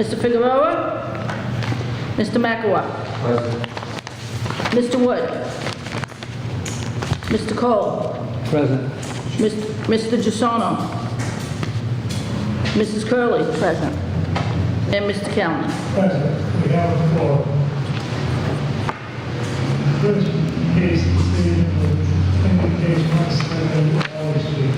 Mr. Figueroa? Mr. McElroy? Present. Mr. Wood? Mr. Cole? Present. Mr. Gisono? Mrs. Curley, present. And Mr. Callen. President, we have the floor. First case is stated in the case 170 Alley Street.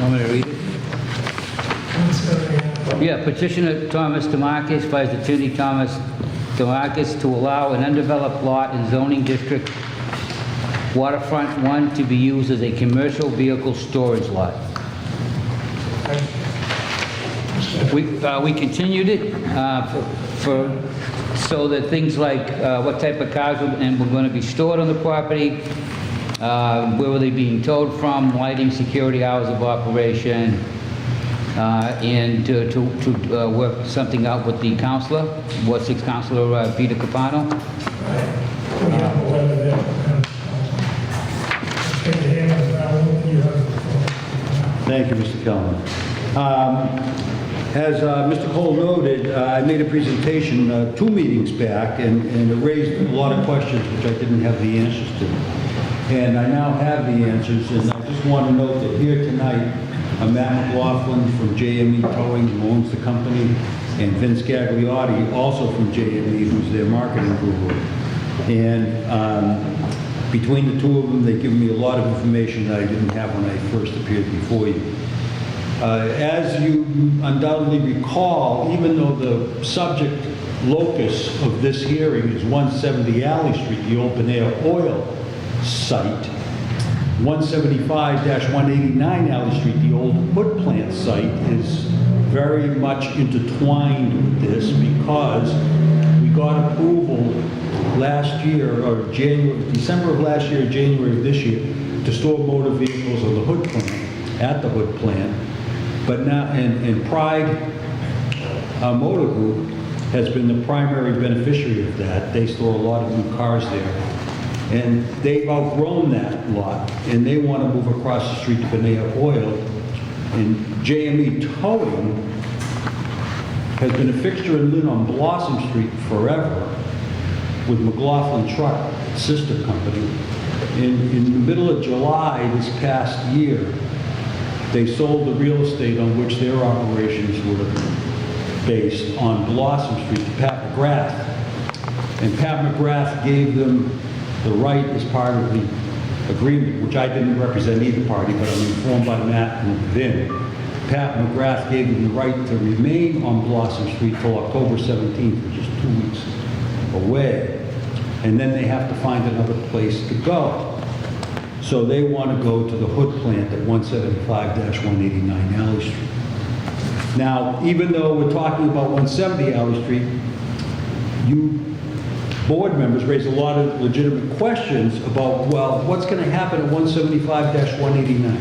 Want me to read it? 170. Yeah, petitioner Thomas DeMarcus, Vice Attorney Thomas DeMarcus, to allow an undeveloped lot in zoning district Waterfront 1 to be used as a commercial vehicle storage lot. We continued it so that things like what type of cars were going to be stored on the property, where were they being towed from, lighting, security hours of operation, and to work something out with the counselor, Ward 6 Counselor Peter Capano. We have a letter there. Take your hand now, you have the floor. Thank you, Mr. Kelman. As Mr. Cole noted, I made a presentation 2 meetings back, and it raised a lot of questions which I didn't have the answers to. And I now have the answers, and I just want to note that here tonight, Matt McLaughlin from JME Towing, who owns the company, and Vince Gagliotti, also from JME, who's their marketing guru. And between the two of them, they've given me a lot of information that I didn't have when I first appeared before you. As you undoubtedly recall, even though the subject locus of this hearing is 170 Alley Street, the open-air oil site, 175-189 Alley Street, the old wood plant site, is very much intertwined with this because we got approval last year, or December of last year, January of this year, to store motor vehicles on the hood plant, at the hood plant. But now, and Pride Motor Group has been the primary beneficiary of that. They store a lot of new cars there. And they've outgrown that lot, and they want to move across the street to Benea Oil. And JME Towing has been a fixture in Lynn on Blossom Street forever, with McLaughlin Truck, sister company. In the middle of July this past year, they sold the real estate on which their operations were based on Blossom Street to Pat McGrath. And Pat McGrath gave them the right as part of the agreement, which I didn't represent either party, but I'm informed by Matt and Vin. Pat McGrath gave them the right to remain on Blossom Street till October 17th, which is 2 weeks away. And then they have to find another place to go. So they want to go to the hood plant at 175-189 Alley Street. Now, even though we're talking about 170 Alley Street, you board members raised a lot of legitimate questions about, well, what's going to happen at 175-189?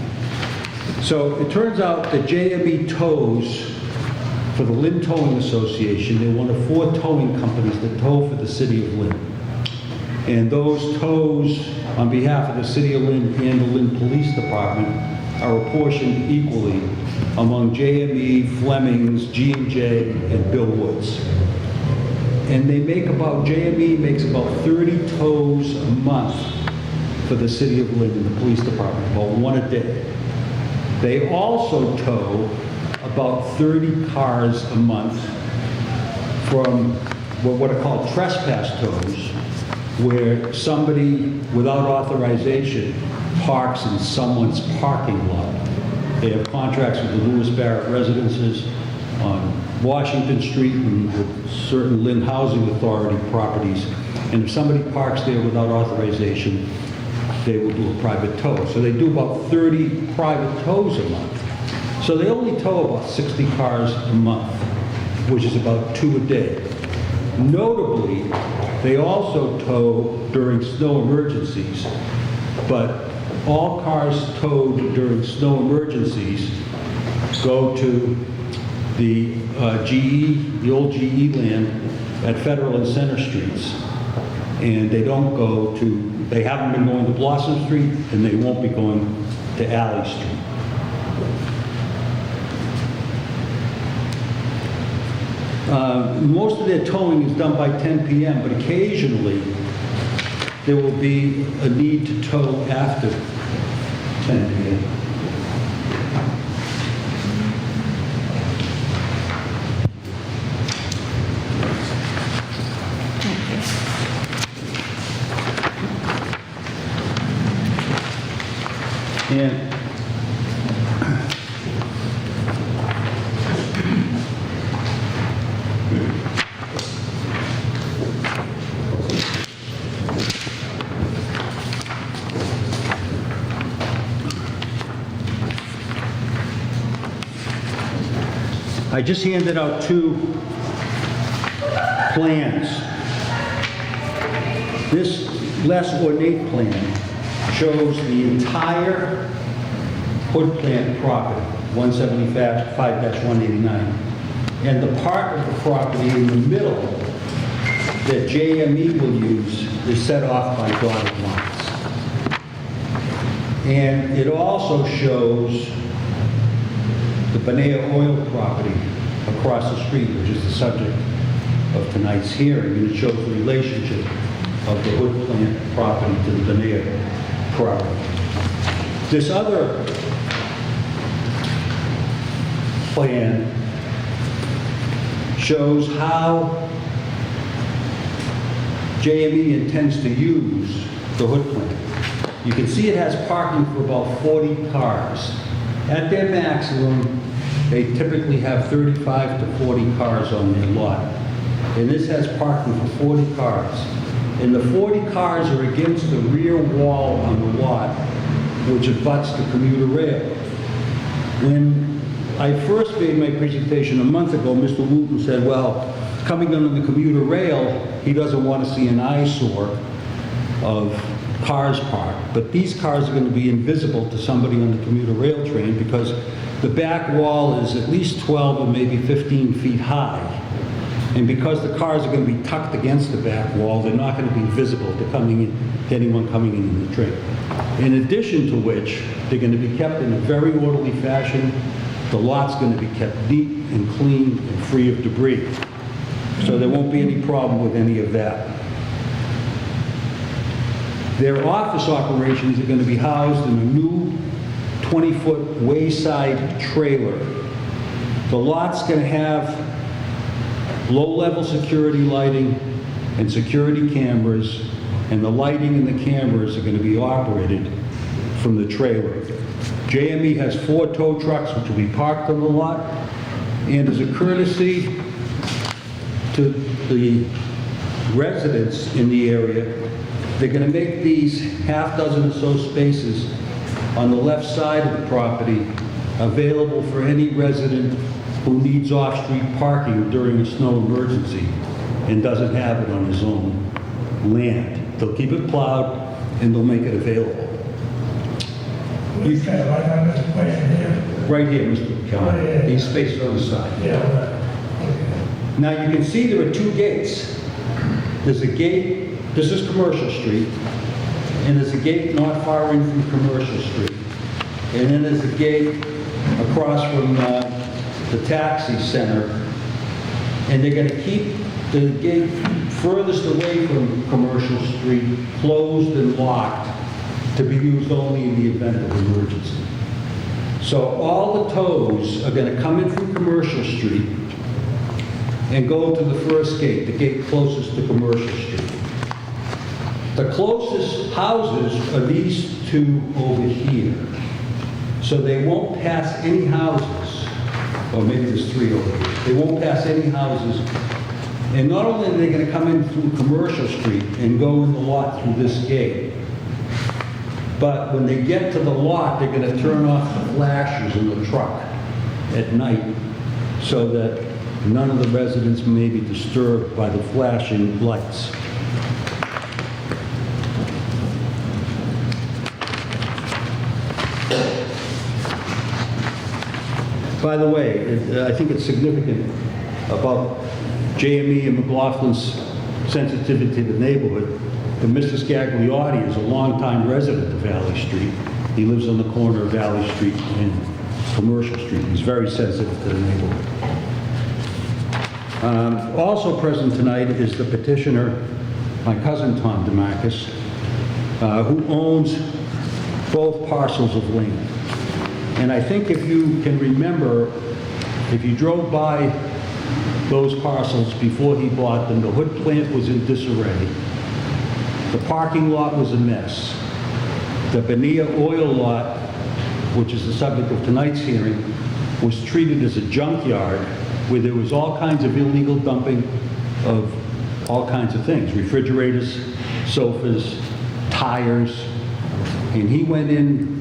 So it turns out that JME tows for the Lynn Towing Association. They're one of 4 towing companies that tow for the city of Lynn. And those tows on behalf of the City of Lynn and the Lynn Police Department are apportioned equally among JME, Fleming's, G&J, and Bill Woods. And they make about, JME makes about 30 tows a month for the City of Lynn and the Police Department, about 1 a day. They also tow about 30 cars a month from what are called trespass tows, where somebody without authorization parks in someone's parking lot. They have contracts with the Lewis Barrett residences on Washington Street and with certain Lynn Housing Authority properties. And if somebody parks there without authorization, they will do a private tow. So they do about 30 private tows a month. So they only tow about 60 cars a month, which is about 2 a day. Notably, they also tow during snow emergencies, but all cars towed during snow emergencies go to the GE, the old GE land at Federal and Center Streets. And they don't go to, they haven't been going to Blossom Street, and they won't be going to to Alley Street. Most of their towing is done by 10 p.m., but occasionally there will be a need to tow after 10 p.m. And I just handed out 2 plans. This less ornate plan shows the entire Hood Plant property, 175-189, and the part of the property in the middle that JME will use is set off by dotted lines. And it also shows the Benea Oil property across the street, which is the subject of tonight's hearing, and it shows the relationship of the Hood Plant property to the Benea property. This other plan shows how JME intends to use the Hood Plant. You can see it has parking for about 40 cars. At their maximum, they typically have 35 to 40 cars on their lot. And this has parking for 40 cars. And the 40 cars are against the rear wall on the lot, which abuts the commuter rail. When I first made my presentation a month ago, Mr. Wooten said, well, coming under the commuter rail, he doesn't want to see an eyesore of cars parked. But these cars are going to be invisible to somebody on the commuter rail train because the back wall is at least 12 or maybe 15 feet high. And because the cars are going to be tucked against the back wall, they're not going to be visible to anyone coming in the train. In addition to which, they're going to be kept in a very orderly fashion. The lot's going to be kept neat and clean and free of debris. So there won't be any problem with any of that. Their office operations are going to be housed in a new 20-foot wayside trailer. The lot's going to have low-level security lighting and security cameras, and the lighting and the cameras are going to be operated from the trailer. JME has 4 tow trucks which will be parked on the lot, and as a courtesy to the residents in the area, they're going to make these half dozen or so spaces on the left side of the property available for any resident who needs off-street parking during a snow emergency and doesn't have it on his own land. They'll keep it plowed and they'll make it available. Who's that, right on this plan here? Right here, Mr. Kelly. Oh, yeah. These spaces on the side. Yeah, right. Okay. Now you can see there are 2 gates. There's a gate, this is Commercial Street, and there's a gate not far in from Commercial Street. And then there's a gate across from the taxi center. And they're going to keep the gate furthest away from Commercial Street closed and locked to be used only in the event of emergency. So all the tows are going to come in from Commercial Street and go to the first gate, the gate closest to Commercial Street. The closest houses are these 2 over here. So they won't pass any houses, or maybe there's 3 over here. They won't pass any houses. And not only are they going to come in through Commercial Street and go in the lot through this gate, but when they get to the lot, they're going to turn off the flashers in the truck at night so that none of the residents may be disturbed by the flashing lights. By the way, I think it's significant about JME and McLaughlin's sensitivity to the neighborhood that Mr. Scagliotti is a longtime resident of Valley Street, He lives on the corner of Valley Street and Commercial Street. He's very sensitive to the neighborhood. Also present tonight is the petitioner, my cousin Tom DeMarcus, who owns both parcels of land. And I think if you can remember, if you drove by those parcels before he bought them, the hood plant was in disarray. The parking lot was a mess. The Bonilla oil lot, which is the subject of tonight's hearing, was treated as a junkyard where there was all kinds of illegal dumping of all kinds of things, refrigerators, sofas, tires, and he went in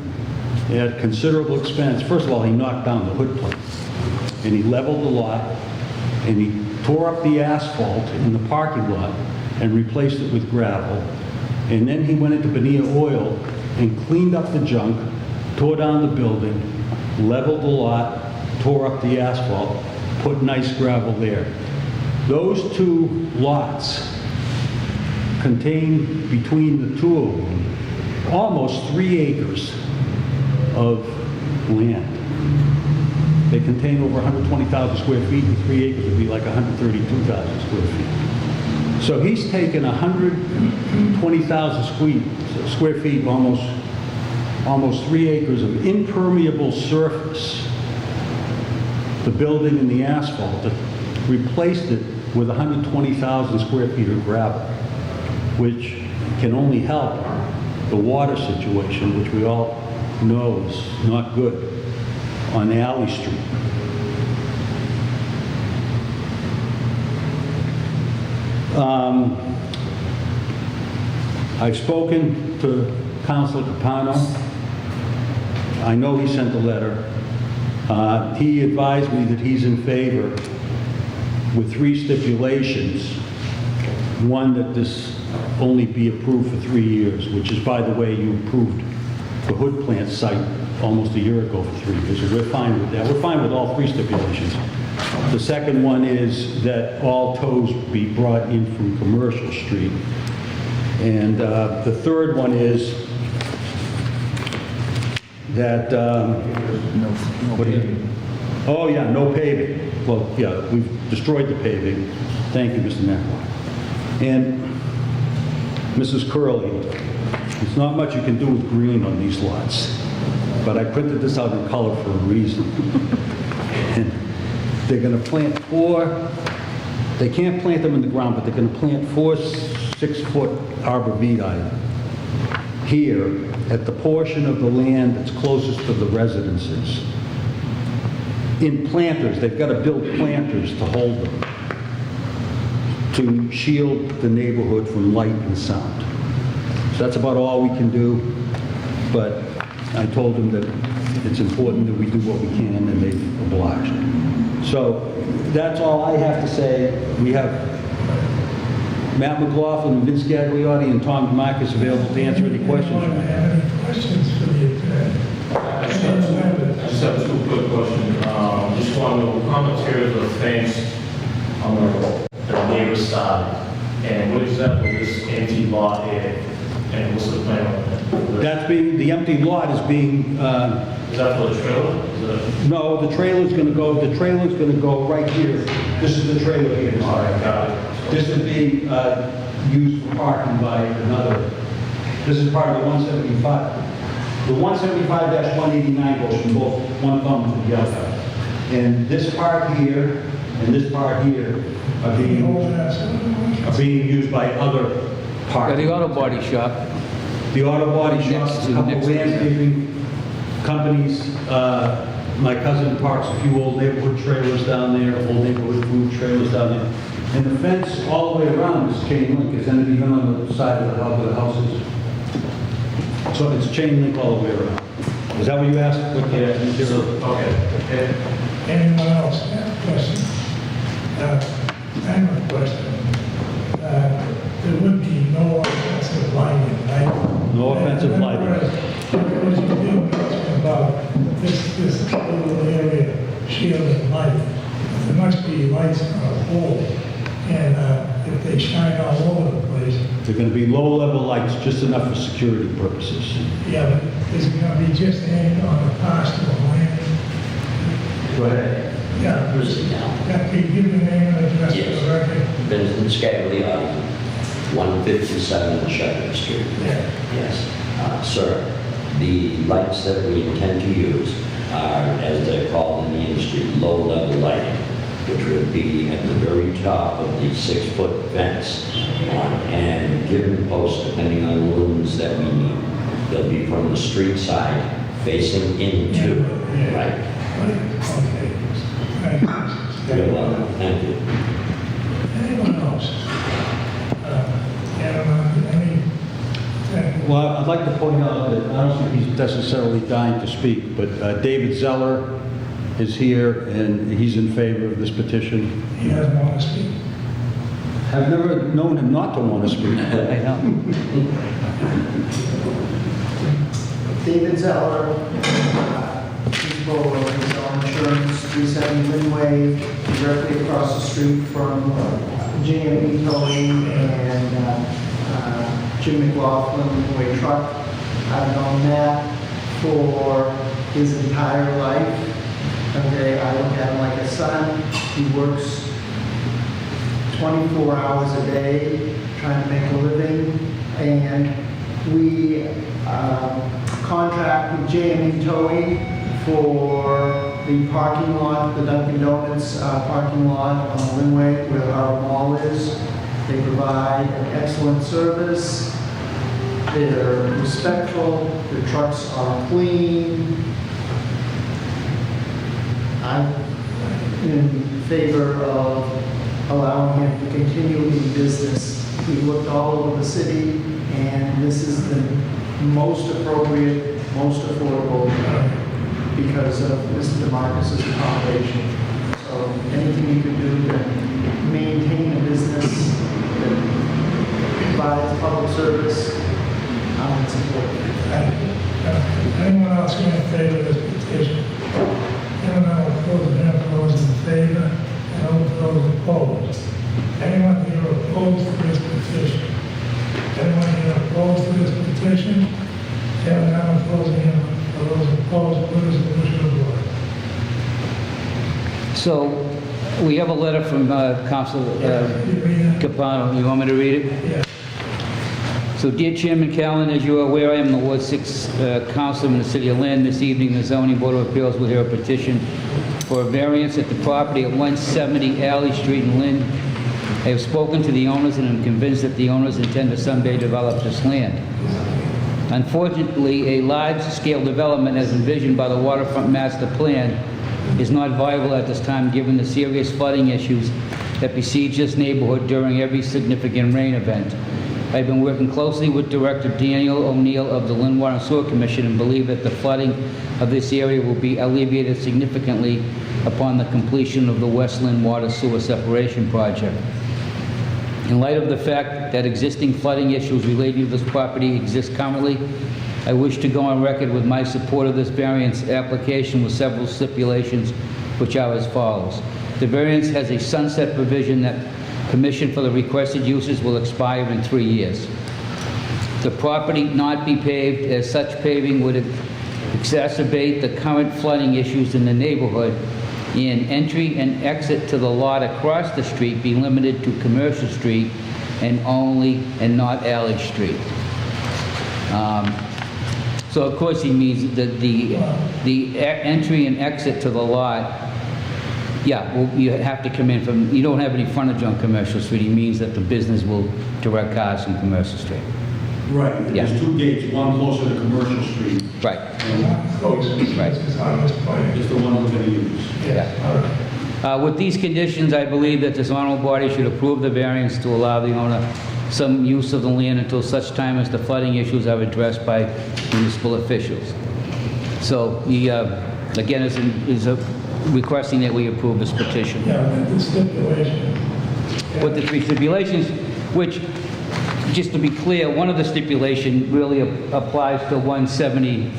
at considerable expense. First of all, he knocked down the hood plant, and he leveled the lot, and he tore up the asphalt in the parking lot and replaced it with gravel. And then he went into Bonilla Oil and cleaned up the junk, tore down the building, leveled the lot, tore up the asphalt, put nice gravel there. Those two lots contain, between the two of them, almost 3 acres of land. They contain over 120,000 square feet, and 3 acres would be like 132,000 square feet. So he's taken 120,000 square feet, almost 3 acres of impermeable surface, the building and the asphalt, replaced it with 120,000 square feet of gravel, which can only help the water situation, which we all know is not good on Alley Street. I've spoken to Councilor Capano. I know he sent a letter. He advised me that he's in favor with 3 stipulations. One, that this only be approved for 3 years, which is, by the way, you approved the hood plant site almost a year ago for 3 years. So we're fine with that. We're fine with all 3 stipulations. The second one is that all tows be brought in from Commercial Street. And the third one is that, what is it? Oh, yeah, no paving. Well, yeah, we've destroyed the paving. Thank you, Mr. McElroy. And Mrs. Curley, there's not much you can do with green on these lots, but I printed this out in color for a reason. And they're going to plant 4, they can't plant them in the ground, but they're going to plant 4 6-foot arborvitae here at the portion of the land that's closest to the residences. In planters, they've got to build planters to hold them, to shield the neighborhood from light and sound. So that's about all we can do, but I told them that it's important that we do what we can, and they've obliged. So that's all I have to say. We have Matt McLaughlin, Vince Gagliotti, and Tom DeMarcus available to answer any questions. Anyone have any questions for the attorney? I just have 2 quick questions. Just want to know how materials are fenced on the neighbor's side, and what exactly this empty lot is, and what's the plan on that? That's being, the empty lot is being, Is that for the trailer? no, the trailer's going to go right here. This is the trailer here. All right, got it. This would be used for parking by another, this is part of the 175. The 175-189 goes from both one thumb to the other. And this part here and this part here are being used by other Got parking. the auto body shop. The auto body shop, Next a to- couple next to- landscaping companies. My cousin parks a few old neighborhood trailers down there, old neighborhood food trailers down there. And the fence all the way around is chain link. Isn't it even on the side of the house where the house is? So it's chain link all the way around. Is that what you asked? What the material? Okay. Anyone else have a question? I have a question. There would be no offensive lighting, right? No offensive lighting. Because you did mention about this little area shielding light. There must be lights on a pole. And if they shine all over the place, They're going to be low-level lights, just enough for security purposes. yeah, but is it gonna be just aimed on the parcel of land? Go ahead. Yeah, Proceed now. that be given name and address for Yes. the record. Vincent Scagliotti, 157 Shepherd Street. Yeah. Yes. Sir, the lights that we intend to use are, as they're called in the industry, low-level lighting, which would be at the very top of the 6-foot fence and given posts depending on the lumens that we need. They'll be from the street side facing into, Yeah. right? Okay. Thank you. You're welcome. Thank you. Anyone else? Any? Well, I'd like to point out that I don't think he's necessarily dying to speak, but David Zeller is here, and he's in favor of this petition. He doesn't want to speak. I've never known him not to want to speak. I know. David Zeller, principal of his own insurance, 370 Linway, directly across the street from JME Towing and Jim McLaughlin Linway Truck. I've known Matt for his entire life. Okay, I look at him like a son. He works 24 hours a day trying to make a living, and we contract with JME Towing for the parking lot, the Dunkin' Donuts parking lot on Linway where our mall is. They provide an excellent service. They're respectful. Their trucks are clean. I'm in favor of allowing him to continue in business. We looked all over the city, and this is the most appropriate, most affordable because of Mr. DeMarcus's accommodation. So anything you can do to maintain a business that provides public service, I'm in support. Anyone else in favor of this petition? Anyone else in favor? And all those opposed? Anyone here opposed to this petition? Anyone here opposed to this petition? Anyone else opposing him? For those opposed, what is the wish of the board? So, we have a letter from Council Did you read it? Capano. You want me to read it? Yeah. So, dear Chairman Callen, as you are aware, I am the Ward 6 Councilor in the City of Lynn. This evening, the Zoning Board of Appeals will hear a petition for a variance at the property at 170 Alley Street in Lynn. I have spoken to the owners and am convinced that the owners intend to someday develop this land. Unfortunately, a large-scale development as envisioned by the Waterfront Master Plan is not viable at this time given the serious flooding issues that besiege this neighborhood during every significant rain event. I've been working closely with Director Daniel O'Neill of the Lynn Water and Sewer Commission and believe that the flooding of this area will be alleviated significantly upon the completion of the West Lynn Water Sewer Separation Project. In light of the fact that existing flooding issues related to this property exist currently, I wish to go on record with my support of this variance application with several stipulations, which are as follows. The variance has a sunset provision that permission for the requested uses will expire in 3 years. The property not be paved, as such paving would exacerbate the current flooding issues in the neighborhood, and entry and exit to the lot across the street be limited to Commercial Street and not Alley Street. So of course he means that the entry and exit to the lot, yeah, well, you have to come in from, you don't have any frontage on Commercial Street. He means that the business will direct cars from Commercial Street. Right, Yeah. there's two gates, one closer to Commercial Street, Right, and Close. Right. This is on this plan. just the one we're going to use. Yes, all right. With these conditions, I believe that this honorable body should approve the variance to allow the owner some use of the land until such time as the flooding issues are addressed by municipal officials. So he, again, is requesting that we approve this petition. Yeah, with the stipulation. With the 3 stipulations, which, just to be clear, one of the stipulation really applies to 170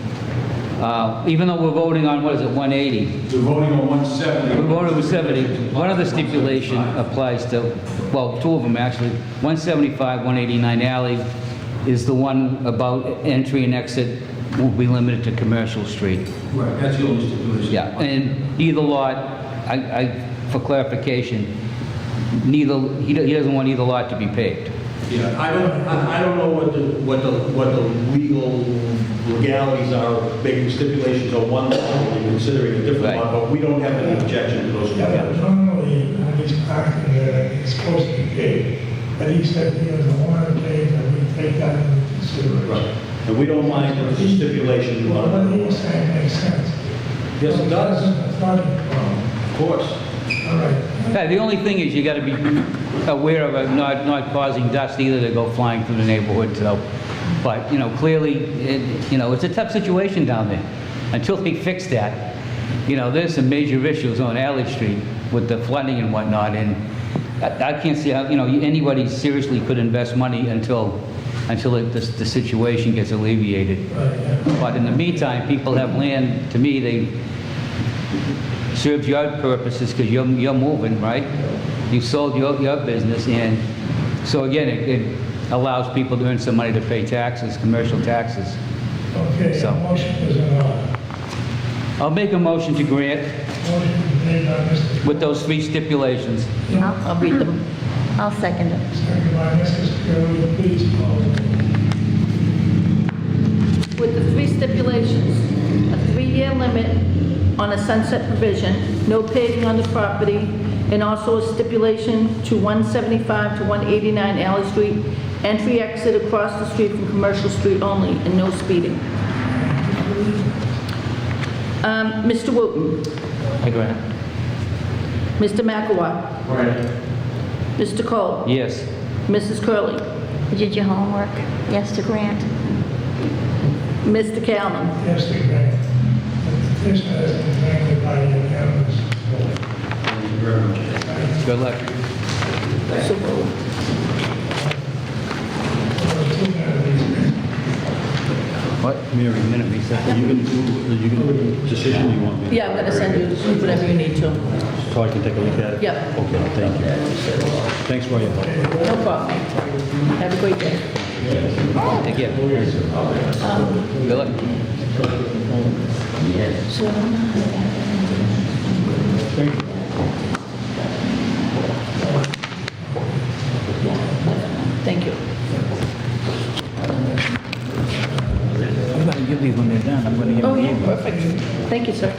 Even though we're voting on, what is it, 180? We're voting on 170. We voted with 70. One of the stipulation applies to, well, two of them actually. 175, 189 Alley is the one about entry and exit will be limited to Commercial Street. Right, that's the only stipulation. Yeah, and either lot, for clarification, he doesn't want either lot to be paved. Yeah, I don't know what the legal legalities are, making stipulations on one lot and considering a different Right. lot, but we don't have any objection to those stipulations. Normally, on these parking there, it's supposed to be paid, but he said he doesn't want to pay, and we take that into consideration. Right. And we don't mind if the stipulation. Well, what he was saying makes sense. Yes, it does. It's not a problem. Of course. All right. Yeah, the only thing is you gotta be aware of it not causing dust either to go flying through the neighborhood, so. But, clearly, it's a tough situation down there. Until they fix that, there's some major issues on Alley Street with the flooding and whatnot, and I can't see how, anybody seriously could invest money until the situation gets alleviated. But in the meantime, people have land, to me, they serves your purposes because you're moving, right? You sold your business, and so again, it allows people to earn some money to pay taxes, commercial taxes. Okay, So- motion is in order. I'll make a motion to grant Motion made by Mr. with those three stipulations. I'll read them. I'll second it. Second by Mrs. Curley, please call. With the three stipulations, a 3-year limit on a sunset provision, no paving on the property, and also a stipulation to 175 to 189 Alley Street, entry exit across the street from Commercial Street only, and no speeding. Mr. Wooten, I grant. Mr. McElwain, Right. Mr. Cole, Yes. Mrs. Curley, You did your homework. Yes to grant. Mr. Callen. Yes, to grant. The petition has been granted by unanimous vote. Thank you very much. Good luck. So, What? Mary, minute recess. Are you going to do a decision you want me to? yeah, I'm gonna send you whatever you need to. So I can take a look at it? Yep. Okay, thank you. Thanks for your help. No problem. Have a great day. Take care. Good luck. Thank you. I'm gonna give these when they're done. I'm gonna give Oh, yeah, perfect. Thank you, sir.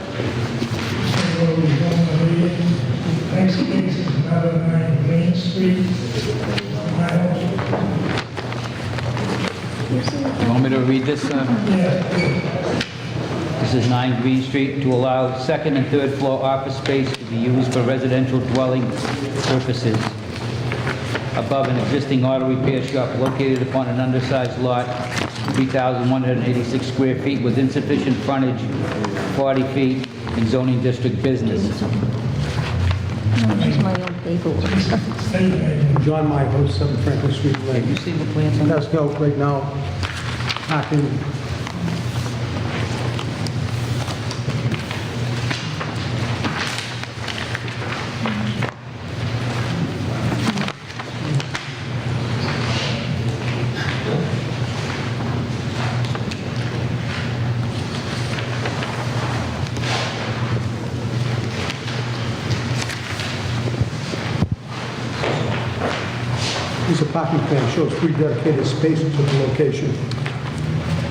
Next case is another 9 Main Street. You want me to read this? This is 9 Green Street, to allow second and third floor office space to be used for residential dwelling purposes above an existing auto repair shop located upon an undersized lot, 3,186 square feet with insufficient frontage, 40 feet in zoning district business. Here's my own paperwork. John Michael, 7 Franklin Street Have you Lane. seen the plans on that? Let's go right now. Parking. Here's a parking plan, shows 3 dedicated spaces at the location.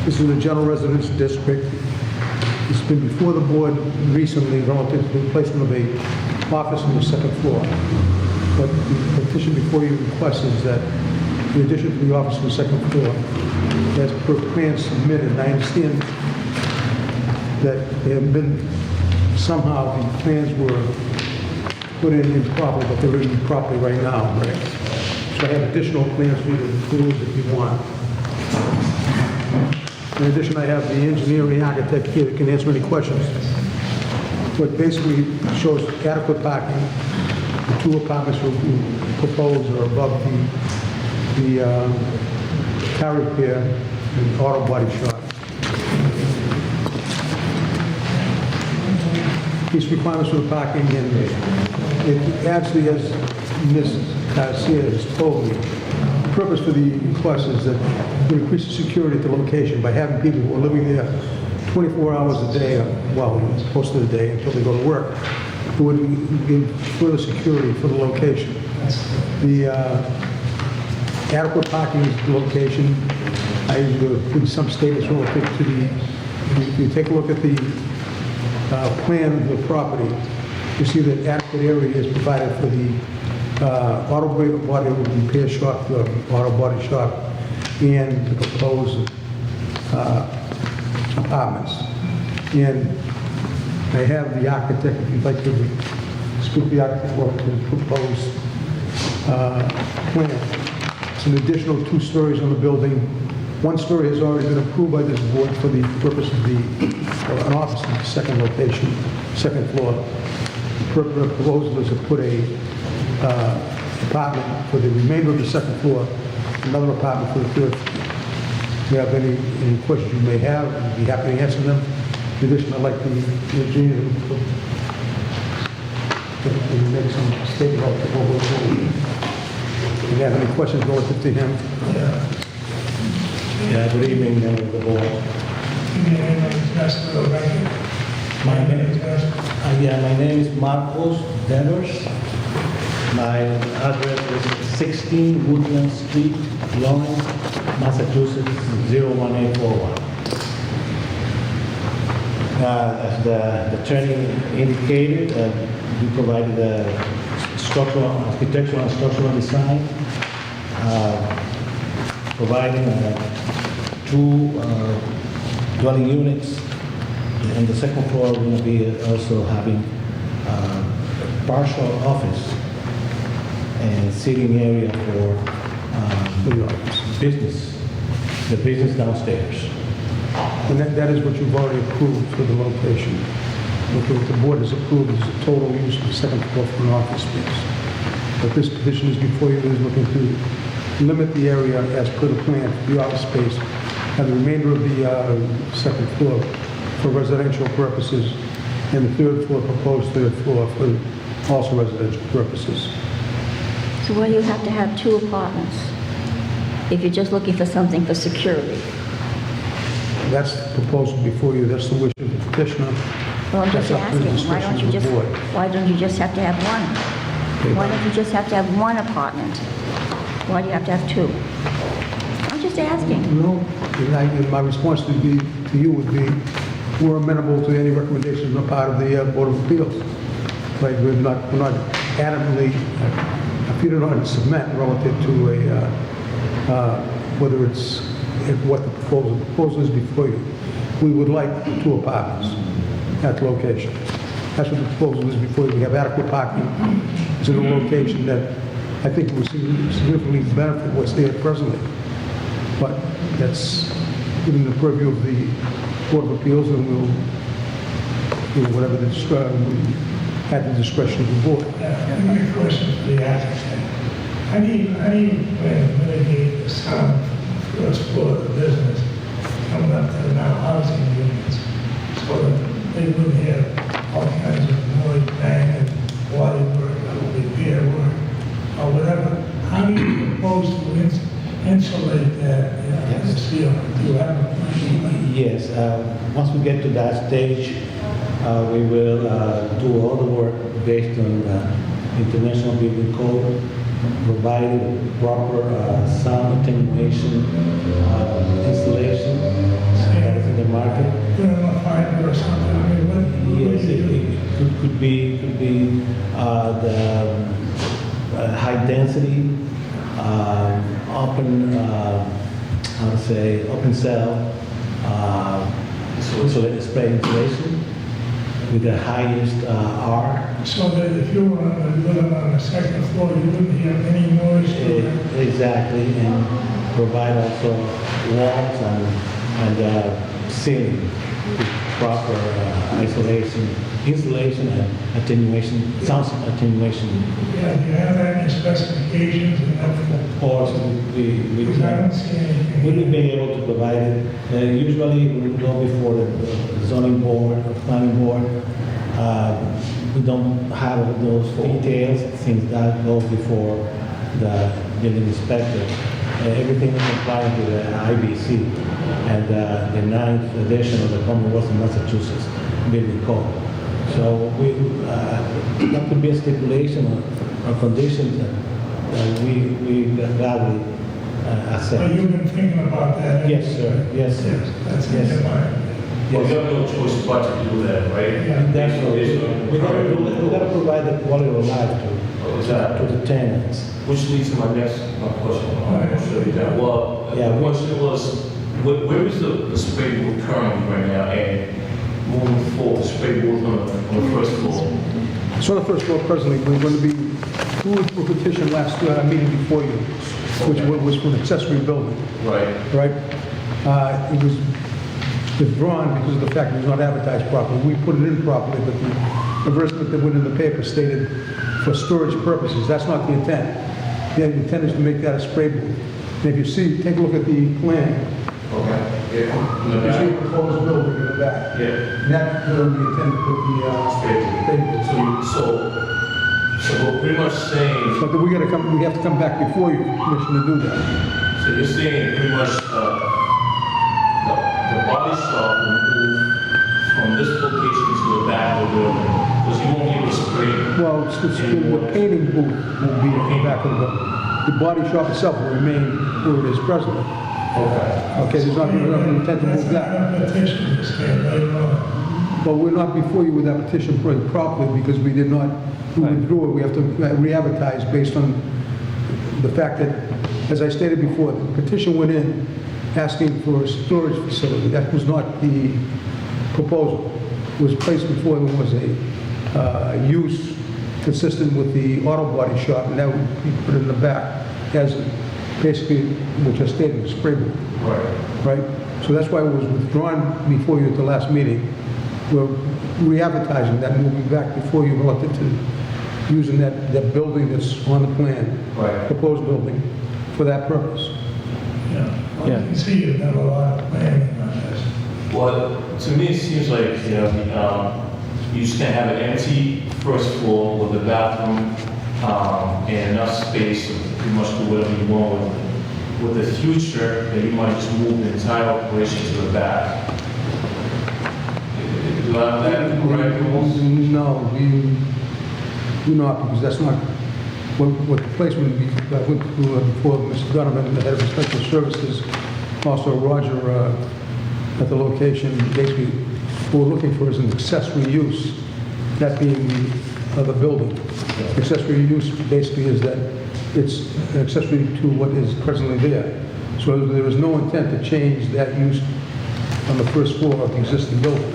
This is in the general residence district. It's been before the board recently relative to the placement of a office on the 2nd floor. But the petition before you requests is that in addition to the office on the 2nd floor, as per plans submitted, and I understand that they have been, somehow the plans were put in improperly, but they're in properly right now. So I have additional plans for you to include if you want. In addition, I have the engineer and the architect here that can answer any questions. But basically shows adequate parking. The 2 apartments we propose are above the car repair and auto body shop. meets requirements for the parking, and it actually, as Ms. Garcia has told me, the purpose for the request is that to increase the security at the location by having people who are living there 24 hours a day, well, most of the day until they go to work. It would give further security for the location. The adequate parking is the location. I put some statements relative to the, if you take a look at the plan of the property, you see that adequate area is provided for the auto body repair shop, the auto body shop, and the proposed apartments. And I have the architect, if you'd like to speak to the architect about the proposed plan. It's an additional 2 stories on the building. 1 story has already been approved by this board for the purpose of an office in the second location, second floor. The proposal is to put a apartment for the remainder of the second floor, another apartment for the third floor. If you have any questions you may have, I'd be happy to answer them. In addition, I'd like the engineer to make some statement about the whole thing. If you have any questions relative to him? Yeah, good evening, members of the board. Give me a name and address for the record. My name, Address. my name is Marcos Deners. My address is 16 Woodland Street, Lawrence, Massachusetts, 01841. As the attorney indicated, we provided a structural, architectural and structural design, providing 2 dwelling units. On the second floor, we're going to be also having partial office and seating area for business, the business downstairs. And that is what you've already approved for the location. What the board has approved is the total use of the second floor for an office space. But this petition is before you, is looking to limit the area as per the plan for the office space, and the remainder of the second floor for residential purposes, and the third floor, proposed third floor for also residential purposes. So why do you have to have 2 apartments if you're just looking for something for security? That's the proposal before you, that's the wish of the petitioner. Well, I'm just That's up to the asking, why discretion don't you of the just, board. why don't you just have to have 1? Why don't you just have to have 1 apartment? Why do you have to have 2? I'm just asking. No, and my response to you would be, we're amenable to any recommendations on the part of the Board of Appeals. Like, we're not adamantly, our feet are not in cement relative to whether it's, what the proposal is before you. We would like 2 apartments at the location. That's what the proposal is before you. We have adequate parking. It's in a location that I think will significantly benefit what's there presently. But that's within the purview of the Board of Appeals, and we'll do whatever the at the discretion of the board. I have a question for the applicant. How do you plan to mitigate the sound from the first floor of the business coming up to the now housing units so that they wouldn't hear all kinds of noise, banging, water work, repair work, or whatever? How do you propose to insulate that atmosphere? Do you have a plan? Yes, once we get to that stage, we will do all the work based on International Building Code, providing proper sound attenuation installation that is in the market. Put on a fiber or something? I mean, what do Yes, you do? it could be the high density, open, open cell, spray insulation with the highest R. So that if you were living on the second floor, you wouldn't hear any noise? Exactly, and provide also walls and ceiling with proper isolation, insulation and attenuation, sound attenuation. Yeah, do you have any specifications and everything? Of course, we Because I don't see anything. we will be able to provide it. Usually, we will go before the zoning board, or planning board, We don't have those details since that goes before the building inspector. Everything is compliant with the IBC and the 9th edition of the Commonwealth of Massachusetts Building Code. So that could be a stipulation or condition that we gladly So accept. you've been thinking about that? Yes, sir. Yes, sir. Yes, that's in your mind. Well, you have no choice but to do that, right? Yeah. That's what we gotta provide the quality of life to the tenants. Which leads to my next question. I'm sure you that. Well, Yeah, the question was, where is the spray booth currently right now? And moving forward, the spray booth on the first floor? So on the first floor presently, we're going to be, through a petition last meeting before you, which was for an accessory building, Right. right? It was withdrawn because of the fact it was not advertised properly. We put it in properly, but the advertisement that went in the paper stated for storage purposes. That's not the intent. The intent is to make that a spray booth. And if you see, take a look at the plan. Okay. Yeah. In the You see a back? proposed building in the back. Yeah. And that's where we intend to put the Spray spray booth. booth. So we're pretty much saying, But we have to come back before you for permission to do that. so you're saying pretty much the body shop will move from this location to the back of the building, because you won't be able to spray. Well, the painting booth will be in the back of the building. The body shop itself will remain where it is presently. Okay. Okay, there's not an intent to move That's that. not a petition, this came later on. But we're not before you with that petition for it properly because we withdrew it. We have to re-advertise based on the fact that, as I stated before, the petition went in asking for a storage facility. That was not the proposal. It was placed before there was a use consistent with the auto body shop, and that would be put in the back as basically, which I stated, a spray booth. Right. Right? So that's why it was withdrawn before you at the last meeting. We're re-advertising that, moving back before you relative to using that building that's on the plan, Right. proposed building, for that purpose. Yeah. Well, you can see you've done a lot of planning on this. Well, to me, it seems like, you just can't have an empty first floor with a bathroom, and enough space to pretty much do whatever you want with it. With the future, that you might just move the entire operation to the back. Do I have that correct, Bruce? No, we do not, because that's not what the placement would be. I went through before Mr. Donovan, the head of inspectional services, also Roger at the location. Basically, what we're looking for is an accessory use, that being the other building. Accessory use basically is that it's accessory to what is presently there. So there is no intent to change that use on the first floor of the existing building.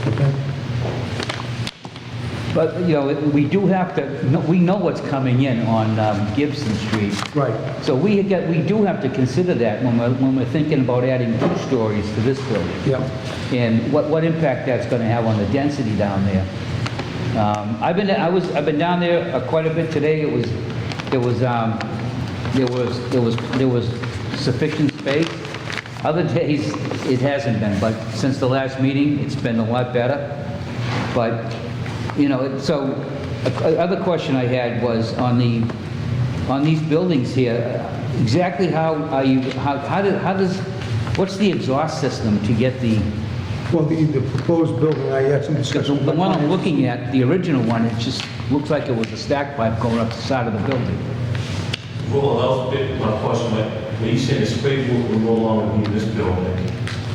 Okay? But, we do have to, we know what's coming in on Gibson Street. Right. So we do have to consider that when we're thinking about adding 2 stories to this building. Yeah. And what impact that's gonna have on the density down there. I've been down there quite a bit today. There was sufficient space. Other days, it hasn't been, but since the last meeting, it's been a lot better. But, so, other question I had was on these buildings here, exactly what's the exhaust system to get the, Well, the proposed building, I had some because discussion with the my one I'm client. looking at, the original one, it just looks like it was a stack pipe going up the side of the building. Well, that was a bit my question, but when you say the spray booth will no longer be in this building,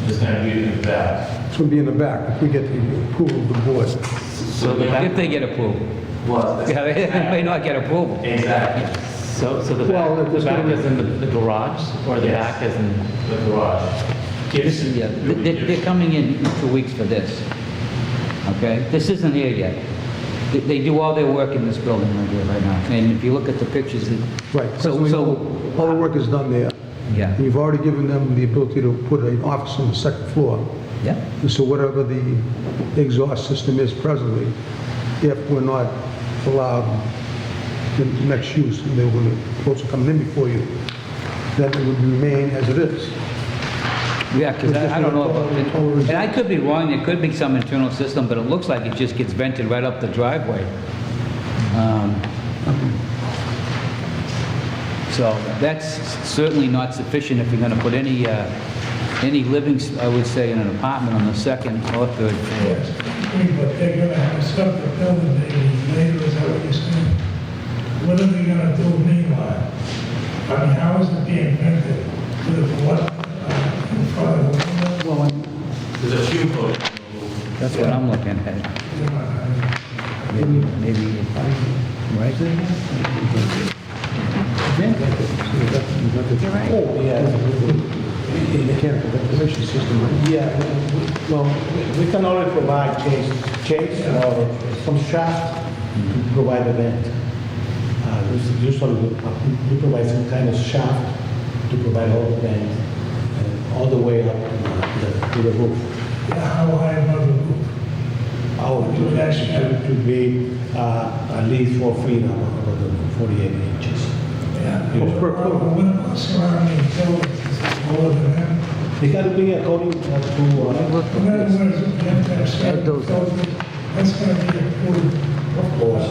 it's gonna be in the back. It's going to be in the back if we get the approval of the board. So the If they get approval. Well, Yeah, they may not get approval. exactly, So the Well, back, it's gonna be- is in the garage, or the Yes. back is in, the garage. Gibson, Yeah, they're coming in 2 weeks for this. Okay? This isn't here yet. They do all their work in this building right here, right now. And if you look at the pictures, Right. So- Presently, so- all the work is done there. yeah. We've already given them the ability to put an office on the second floor. Yeah. So whatever the exhaust system is presently, if we're not allowed the next use, and they were supposed to come in before you, then it would remain as it is. Yeah, because I don't know about it. And I could be wrong, there could be some internal system, but it looks like it just gets vented right up the driveway. So that's certainly not sufficient if you're going to put any living, I would say, in an apartment on the second or third floor. Yes, but they're gonna have a separate building maybe later, is that what you're saying? What are they gonna do meanwhile? I mean, how is it being rented? To the what, in front of the window? There's a few foot. That's what I'm looking at. Maybe, right there? You're right. Oh, yeah. Mechanical ventilation system, right? Yeah, well, we can only provide chains or some shaft to provide a vent. Usually we provide some kind of shaft to provide all the vent all the way up to the roof. Yeah, how high above the roof? Our projection should be at least 4 feet above the 48 inches. Yeah. Yes. What about surrounding buildings? Is it more than that? It got to be according to, In other words, you have to have certain those up. buildings, that's gonna be approved. of course,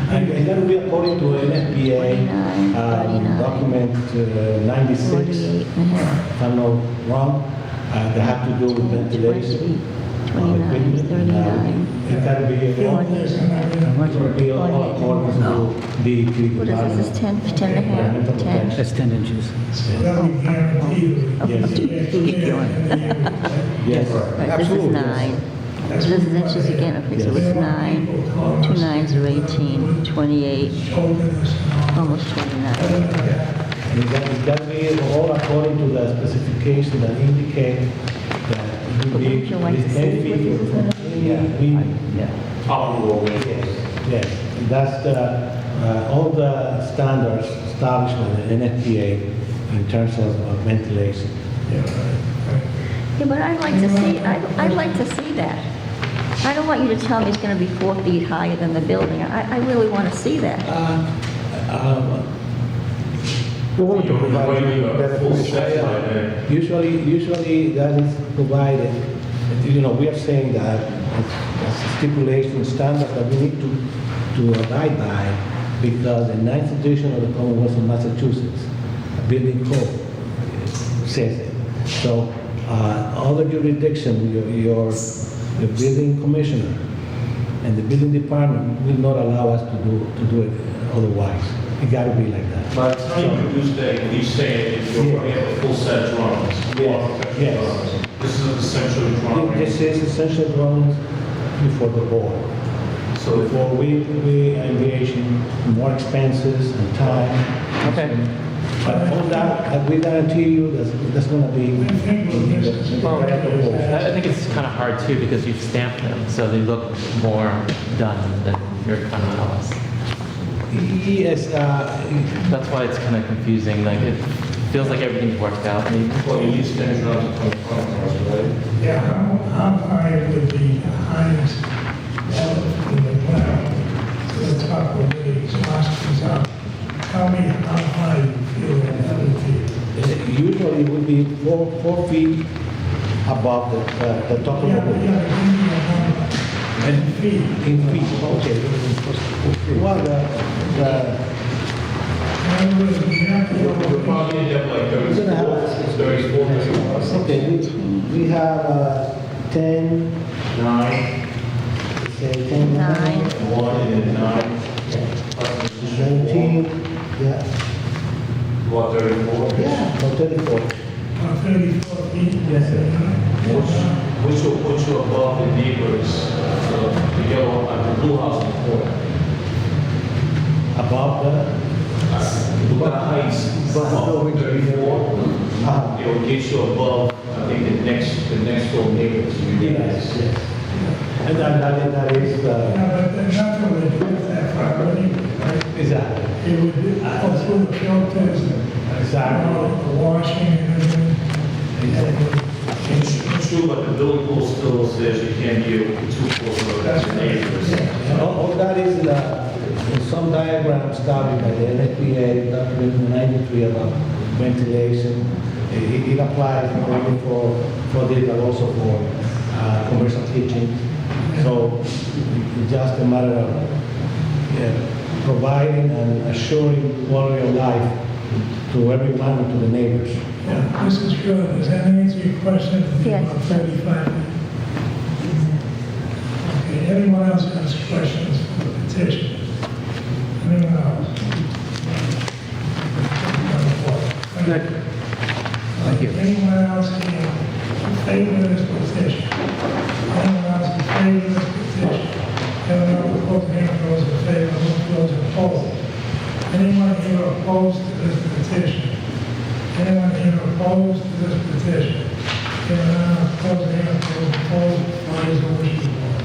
and it got to be according to NFPA 49, document 96. 48 and a half. If I'm not wrong, they have to do with ventilation. 29, 39. It got to be all Buildings and everything. all according to the What is this, is 10, 10 and a half, 10? That's 10 inches. So that'll be guaranteed. Yes. Yes. Right, this is 9. This is inches again, okay, so it's 9. 2 9s are 18, 28, almost 29. It got to be all according to the specification that indicate that it will be Would you like to see 10 what feet. this is gonna Yeah, yes, that's the, all the standards established by the NFPA in terms of ventilation. Yeah, but I'd like to see, I'd like to see that. I don't want you to tell me it's gonna be 4 feet higher than the building. I really wanna see that. We're willing to provide What do you mean by that full information. set by then? Usually that is provided, we are saying that it's a stipulation standard that we need to abide by because the 9th edition of the Commonwealth of Massachusetts, building code, says it. So, other jurisdiction, your building commissioner and the building department will not allow us to do it otherwise. It gotta be like that. By the time you produce that, you say you're going to have a full set drawings. Yes. This is the central drawing. This is essential drawings before the board. So before we engage in more expenses and time. Okay. But all that, we guarantee you that's gonna be. Well, I think it's kind of hard too because you've stamped them, so they look more done than you're kind of tell us. Yes, That's why it's kind of confusing. Like it feels like everything's worked out. Maybe. Well, you need standard drawings to come from, right? Yeah, how high would be the highest level from the ground to the top of the exhaust is up? Tell me how high you feel that would be. usually it would be 4 feet above the top of Yeah, the but roof. yeah, give me a number. And Feet. in feet, okay. Well, In other words, we have to. You're probably end up like 34, 34, okay, we have 10, 9, say 10, 9. 1, and then 9. 19, yeah, What, 34? yeah, or 34. 34 feet. Yes, sir. Which will put you above the neighbors, the yellow, the blue house in the corner. Above the, Look at the heights of 34. It will get you above, I think, the next door neighbors. yes, yes. And that is, Yeah, but they're not going to do that properly, right? exactly, It would go through the filters and exactly. the washing and everything. It's true, but the building code still says you can't be too close to the neighbors. And all that is in some diagrams started by the NFPA, document 93 about ventilation, It applies not only for this, but also for commercial teaching. So it's just a matter of providing and assuring quality of life to everyone and to the neighbors. Yeah, Mrs. Shore, does that answer your question? Yes. About 35? Okay, anyone else has questions for the petition? Anyone else? Thank you. Anyone else here in favor of this petition? Anyone else in favor of this petition? Anyone else opposed? Anyone those in favor? Those opposed? Anyone here opposed to this petition? Anyone here opposed to this petition? Anyone opposed? Anyone opposed? What is the wish of the board?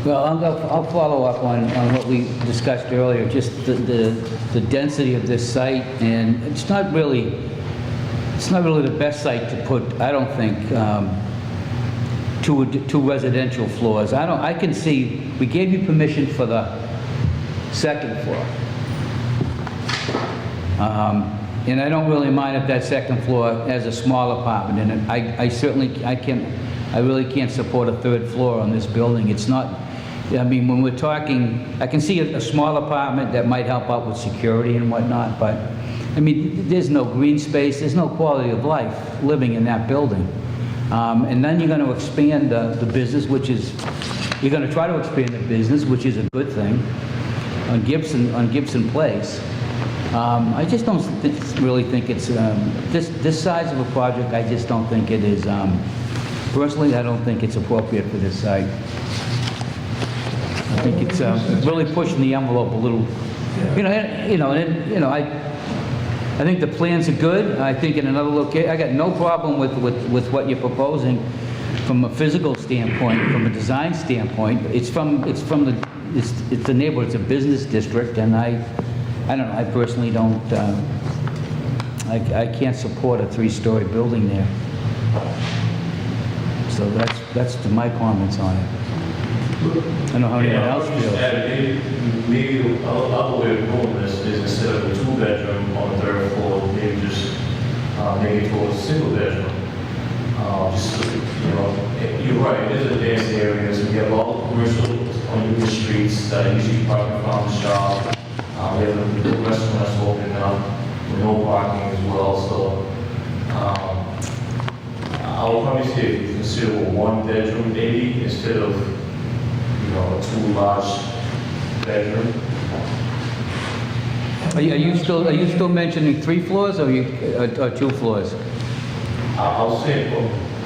Well, I'll follow up on what we discussed earlier, just the density of this site, and it's not really the best site to put, I don't think, two residential floors. I can see, we gave you permission for the second floor. And I don't really mind if that second floor has a small apartment in it. I really can't support a third floor on this building. It's not, I mean, when we're talking, I can see a small apartment that might help out with security and whatnot, but, I mean, there's no green space, there's no quality of life living in that building. And then you're going to expand the business, which is, you're going to try to expand the business, which is a good thing, on Gibson Place. I just don't really think it's, this size of a project, I just don't think it is, personally, I don't think it's appropriate for this site. I think it's really pushing the envelope a little, I think the plans are good. I think in another location, I got no problem with what you're proposing from a physical standpoint, from a design standpoint. It's the neighborhood, it's a business district, and I don't know, I personally don't, I can't support a three-story building there. So that's my comments on it. I don't know how anyone else feels. Maybe other way of doing this is instead of a two-bedroom on the third floor, maybe just maybe towards a single bedroom. You're right, it is a dense area, so we have all the commercial on the streets that are usually parking from the shop. We have the restaurants open up with no parking as well, so I would probably say if you consider a one-bedroom maybe instead of a two large bedroom. Are you still mentioning 3 floors or 2 floors? I'll say,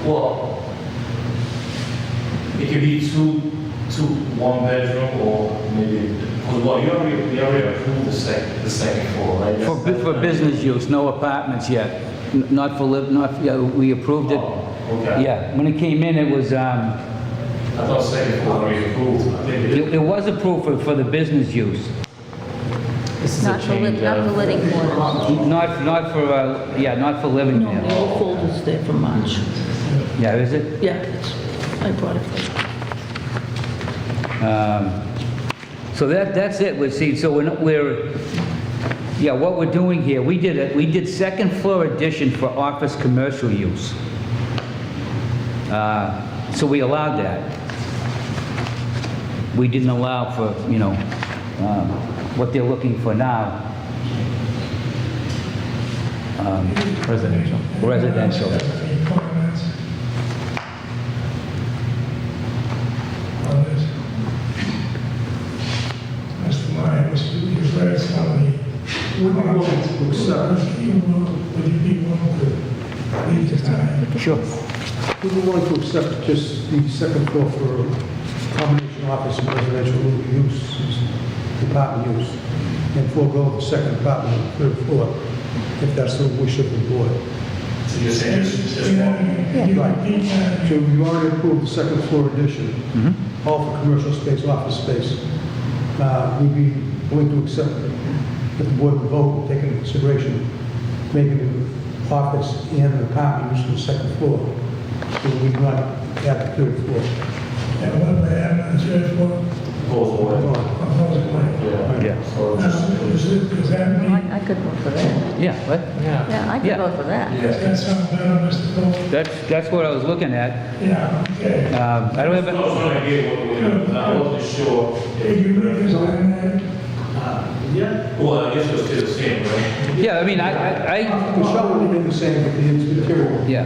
well, it could be two one bedroom or maybe, well, we already approved the second floor, right? For business use, no apartments yet. Not for we approved it. Okay. Yeah, when it came in, it was, I thought second floor already approved. I think it was approved for the business use. This is a Not for change not for of, living quarters. Not for living No, the there. old folder's there from March. Yeah, is it? Yeah, I brought it. So that's it. So what we're doing here, we did second floor addition for office commercial use. So we allowed that. We didn't allow for, what they're looking for now. residential. Residential. Any comments on this? Mr. Myers, you've read some of the comments. Would you be willing to leave this time? Sure. We were willing to accept just the second floor for combination office and residential use, apartment use, and forego the second apartment on the third floor, if that's the wish of the board. So you're saying just one? Right. So you already approved the second floor addition, all for commercial space, office space. We'd be willing to accept that the board would vote and take into consideration making the office and the apartment use for the second floor. So we do not add the third floor. And what they have on the third floor? Both ways. Opposed, Yeah. Yeah. Does that mean, I could vote for that. Yeah, what? Yeah, I could Yeah. vote for that. does that sound better, Mr. Cole? That's what I was looking at. Yeah, okay. I don't have, I was trying to get I wasn't sure. Did you read this on that? Well, I guess it was still the same, right? yeah, I mean, I The shell would remain the same, but the interior. yeah.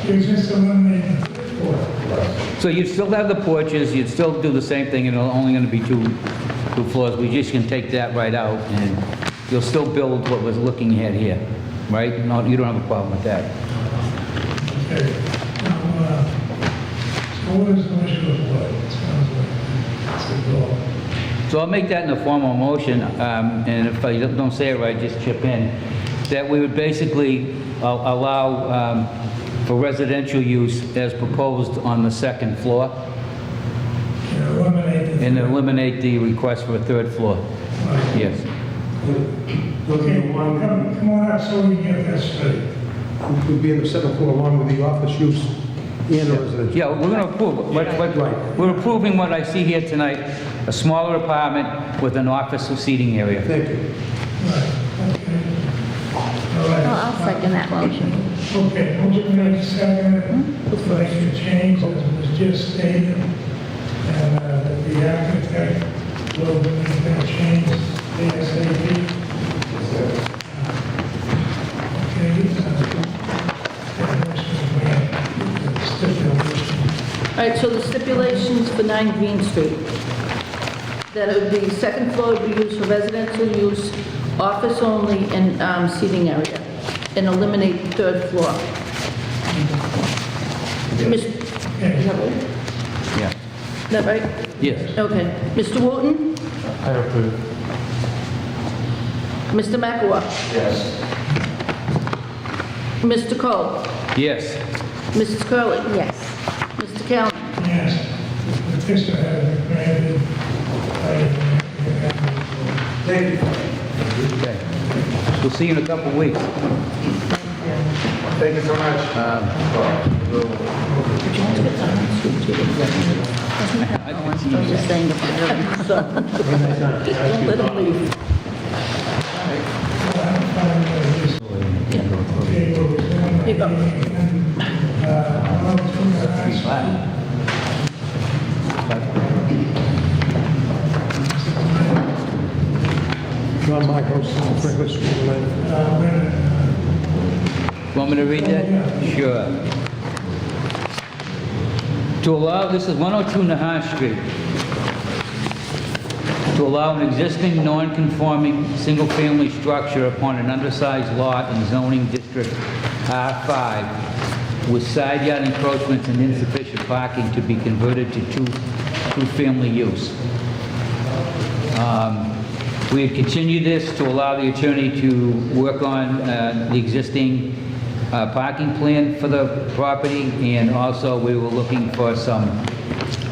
You just eliminated the floor. So you'd still have the porches, you'd still do the same thing, and it's only gonna be two floors. We just can take that right out, and you'll still build what was looking at here, right? No, you don't have a problem with that. Okay. Now, so what is the issue of what? It sounds like it's a goal. So I'll make that in the formal motion, and if I don't say it right, just chip in, that we would basically allow for residential use as proposed on the second floor, Eliminate the. and eliminate the request for a third floor. Yes. Okay, come on up so we can get that straight. It would be in the second floor along with the office use and the residential. Yeah, we're gonna approve, we're approving what I see here tonight, a smaller apartment with an office seating area. Thank you. Right, okay. All right. Well, I'll second that motion. Okay, motion made, seconded, looks like you changed, as was just stated, and that the architect will make that change ASAP. All right, so the stipulations for 9 Green Street, that it would be second floor would be used for residential use, office only, and seating area, and eliminate the third floor. Is Yeah. that right? Yes. Okay. Mr. Wooten? I approve. Mr. McElwain? Yes. Mr. Cole? Yes. Mrs. Curley? Yes. Mr. Callen? Yes, the petition has been granted. Thank you. Okay. We'll see you in a couple of weeks. Thank you so much. I was just saying if Don't let him leave. Here you go. John Michaels, Franklin Street, Lane. Want me to read that? Sure. To allow, this is 102 Nahat Street. To allow an existing non-conforming single-family structure upon an undersized lot in zoning district R5 with side yard encroachments and insufficient parking to be converted to two-family use. We had continued this to allow the attorney to work on the existing parking plan for the property, and also we were looking for some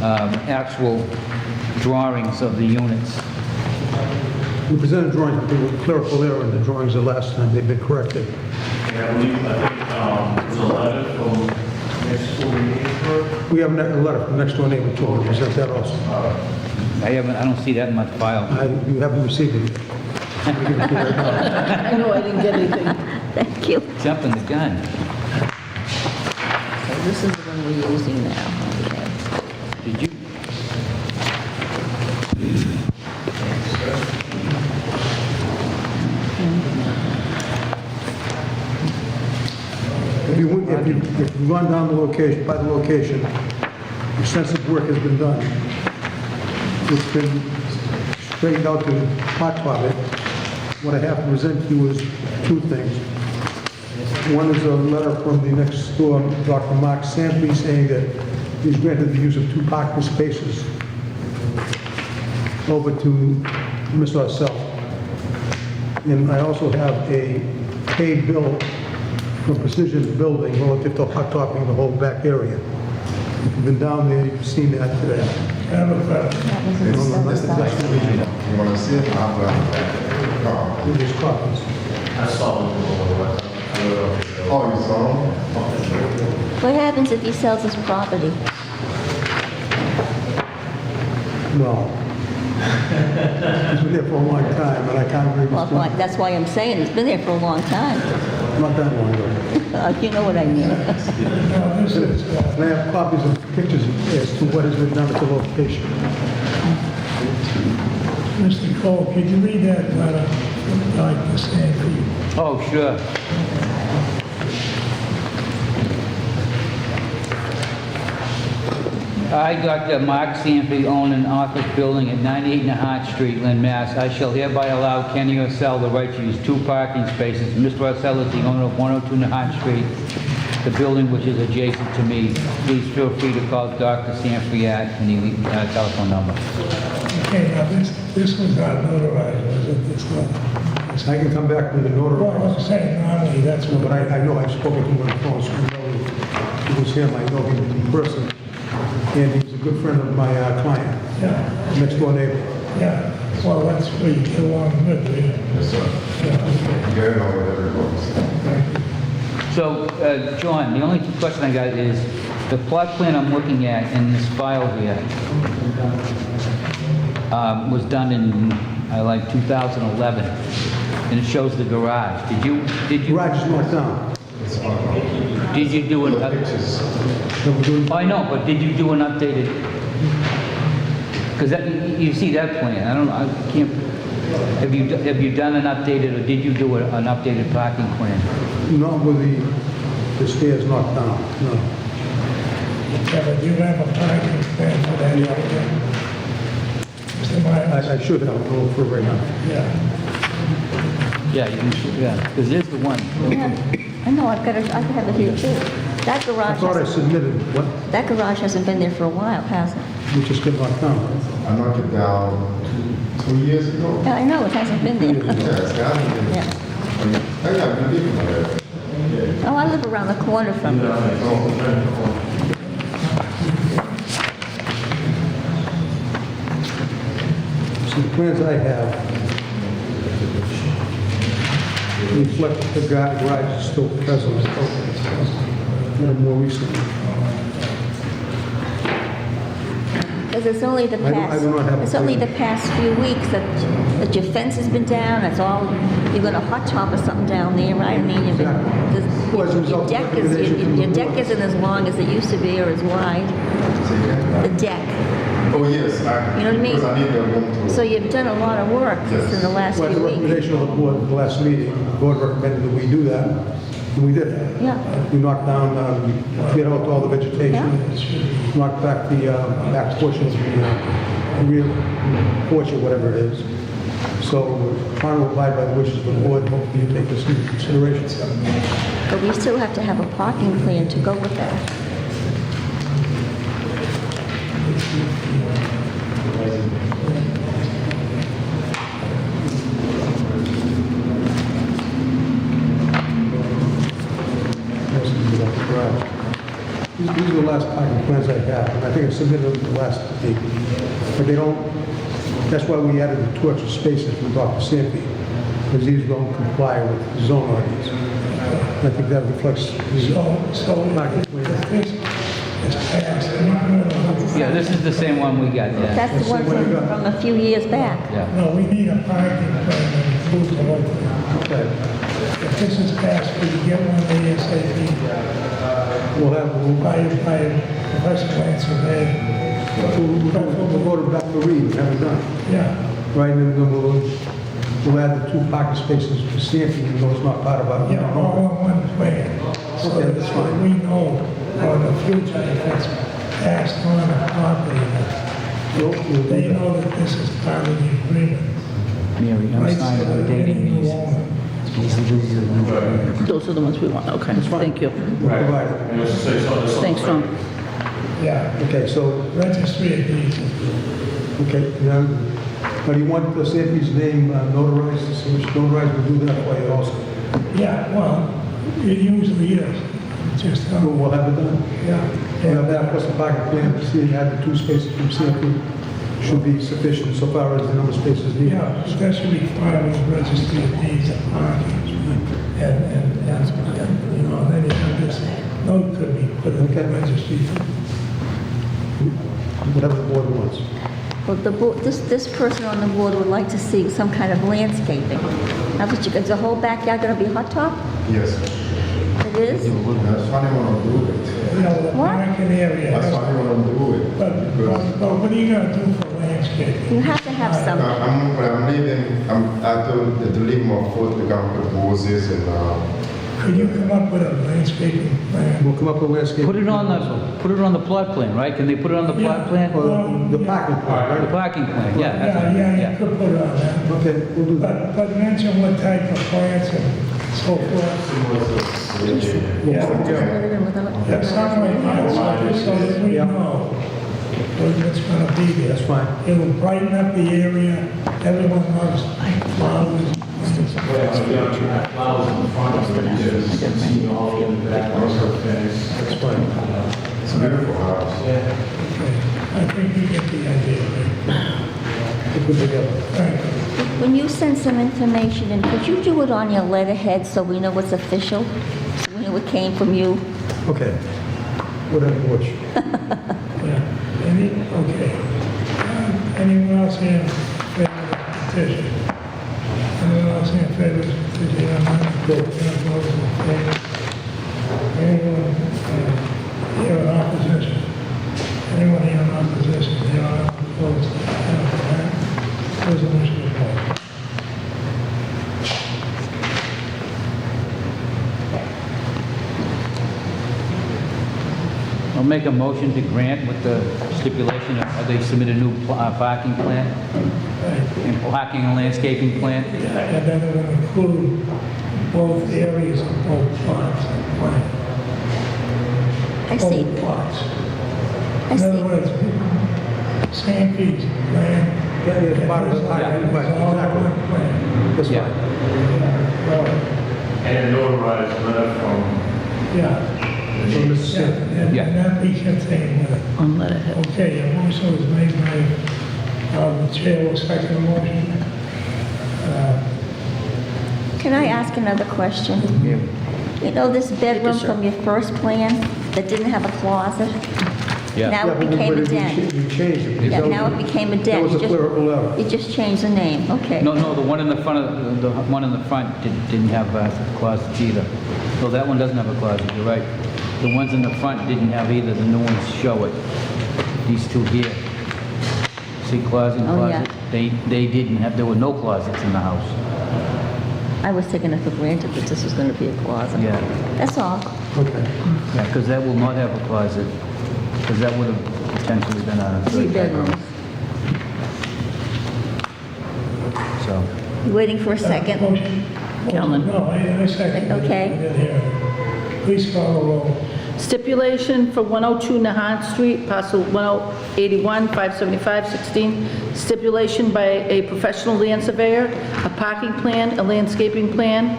actual drawings of the units. We presented drawings, but there was clerical error in the drawings the last time. They've been corrected. Yeah, I think, there's a letter from next door neighbor. We have a letter from next door neighbor too. We present that also. I don't see that in my file. You haven't received it yet. We'll give it to you right now. I know I didn't get anything. Thank you. Jumping the gun. So this is the one we're using now. Okay. Did you? If you run down the location, by the location, extensive work has been done. It's been straightened out to hot top it. What I have to present to you is two things. One is a letter from the next door, Dr. Mark Sampy, saying that he's granted the use of 2 parking spaces over to Mr. Ourself. And I also have a paid bill from Precision Building relative to hot topping the whole back area. If you've been down there, you've seen that today. I have a question. That was in the That's the reason. You want to see it? I'll go. With these copies. I saw them. Oh, you saw them? What happens if he sells his property? No. He's been there for a long time, and I can't remember. Well, that's why I'm saying it's been there for a long time. Not that long ago. You know what I mean. No, this is, And I have copies of pictures as to what has been done at the location. Mr. Cole, could you read that letter from Dr. Stanley? Oh, sure. I, Dr. Mark Sanford, own an office building at 98 Nahat Street, Lynn, Mass. I shall hereby allow Kenny Orcell the right to use 2 parking spaces. Mr. Orcell is the owner of 102 Nahat Street, the building which is adjacent to me. Please feel free to call Dr. Sanford at any telephone number. Okay, now this was not notarized, was it, this letter? I can come back with the Well, I'm notarized. saying normally that's No, what. but I know I've spoken to him on the phone, so I know it was him. I know him in person. And he's a good friend of my client, Yeah, next door neighbor. yeah, well, that's where you get along good, do you? Yes, sir. Yeah, okay. Get it over there, folks. So, John, the only question I got is, the plot plan I'm looking at in this file here was done in, like 2011, and it shows the garage. Did you, Garage is knocked down. did you do an, So we're doing- oh, I know, but did you do an updated, because that, you see that plan, I don't know, I can't, have you done an updated, or did you do an updated parking plan? Not with the stairs knocked down, no. Yeah, but you have a parking plan for that, yeah. Mr. Myers? I should have, a little further right now. Yeah. Yeah, you can, yeah, because there's the one. Yeah, I know, I have it here too. That I garage, thought I submitted, what, that garage hasn't been there for a while, has it? we just got knocked down. I knocked it down 2 years ago. Yeah, I know, it hasn't been there. Yes, I haven't Yeah. been. I got good people there. Oh, I live around the corner from you. So the plans I have reflect the garage is still present, more recently. Because it's only the I past, do not have a it's only the plan. past few weeks that your fence has been down, that's all, you're gonna hot top or something down there, right? I mean, Exactly. Well, as a your result of deck is, recommendation from the your deck board. isn't as long as it used to be or as wide, Say again? the deck. Oh, yes. You know what I mean? Because I need the room to. So you've done a lot of work just in the last Well, at the few weeks. recommendation of the board at the last meeting, the board recommended that we do that, and we did. Yeah. We knocked down, we cleared out all the vegetation, knocked back the back portion of the rear porch or whatever it is. So we're trying to abide by the wishes of the board, hopefully you take this into consideration. But we still have to have a parking plan to go with that. These are the last parking plans I have, and I think I submitted them the last week. But they don't, that's why we added the 2 extra spaces from Dr. Sanford, because these don't comply with zone ordinance. I think that reflects the So parking if plan. this is passed, Yeah, this is the same one we got, yeah. That's the one from a few years back. Yeah. no, we need a parking plan that includes the whole thing. Okay. If this is passed, we can get one ASAP We'll have, by Professor Lance survey. we'll go to Dr. Reed, have it done. Yeah, Right, and then we'll add the 2 parking spaces for Sanford, even though it's not part of our. yeah, all on one plan. So Okay, that's that fine. we know for the future if it's passed on the property, that they know that this is part of the agreement. Mary, I'm Rights signing to the any dating new these. owner. Those are the ones we want, okay, thank you. Provide it. And let's say something. Thanks, Tom. Yeah, Okay, so, registry of deeds. okay, now do you want the Sanford's name notarized, so it's notarized, we'll do that for you also. Yeah, well, it usually is, just, We'll have it done. yeah. We'll have that, plus the parking plan, see, add the 2 spaces from Sanford, should be sufficient so far as the number of spaces needed. Yeah, especially filing registry of deeds and parking. And, you know, then you have this note could be put in the Okay. registry. Whatever the board wants. Well, this person on the board would like to see some kind of landscaping. Now, is the whole backyard going to be hot top? Yes. It is? That's why they want to do it. You know, the What? parking area. That's why they want to do it. But what are you gonna do for landscaping? You have to have some. I'm leaving, I told them to leave my foot to come with roses and, Could you come up with a landscaping plan? We'll come up with a landscape. Put it on the plot plan, right? Can they put it on the plot plan? Or the parking lot, The right? parking plan, yeah. that's what I mean, Yeah, you could put it on that. Okay, we'll do that. But mention what type of plants and so forth. Yeah, something like that, so that we Yeah. know what's gonna be there. That's fine. It will brighten up the area, everyone loves flowers. Flowers in the front of it, just see all in the back, also fence. That's fine. it's a beautiful house. Okay, I think you get the idea. We'll put it together. Thank you. When you send some information in, could you do it on your letterhead so we know it's official? So we know it came from you? Okay. Whatever you wish. Yeah. Okay. Anyone else here in favor of the petition? Anyone else here in favor of the petition? Anyone opposed in favor? Anyone here in opposition? Anyone here in opposition? Here in opposed? Resolution is passed. I'll make a motion to grant with the stipulation of they submit a new parking plan, and parking and landscaping plan. And then it will include both areas of both plots and plan. I see. Both plots. I In other see. words, same piece, land. Yeah, it's part of the parking, It's right, all exactly. one plan. That's Yeah. fine. Well, And a notarized letter from yeah. From Mr. Stanton. And Yeah. that we can take with it. On letterhead. Okay, a motion was made by, the chair will second the motion. Can I ask another question? You know this bedroom from your first plan that didn't have a closet? Yeah. Now it became a den. You changed it. Yeah, now it became a den. That was a You just- clerical error. You just changed the name, okay. No, the one in the front the one in the front didn't have a closet either. So that one doesn't have a closet, you're right. The ones in the front didn't have either, the new ones show it. These two here. See closet and Oh, yeah. closet? They didn't have, there were no closets in the house. I was taking it for granted that this was going to be a closet. Yeah. That's all. Okay. Yeah, because that will not have a closet, because that would have potentially been a 3 third bedroom. bedrooms. So, You waiting for a second? Motion? Callan. No, I second. it. Okay. I didn't hear it. Please call the roll. Stipulation for 102 Nahant Street, parcel 1081, 575-16. Stipulation by a professional land surveyor, a parking plan, a landscaping plan,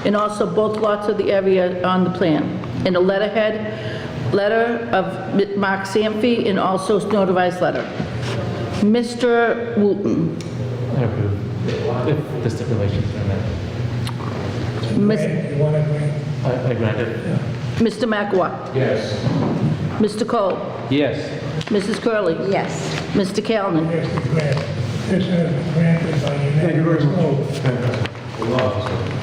and also both lots of the area on the plan. And a letter of Mark Samfy, and also notarized letter. Mr. Wooten. I approve, if the stipulations are met. Miss- You want to grant? I grant it. Mr. McWa. Yes. Mr. Cole. yes. Mrs. Curley. Yes. Mr. Callen. Yes, the grant. Petition has been granted by Thank you very unanimous much. vote.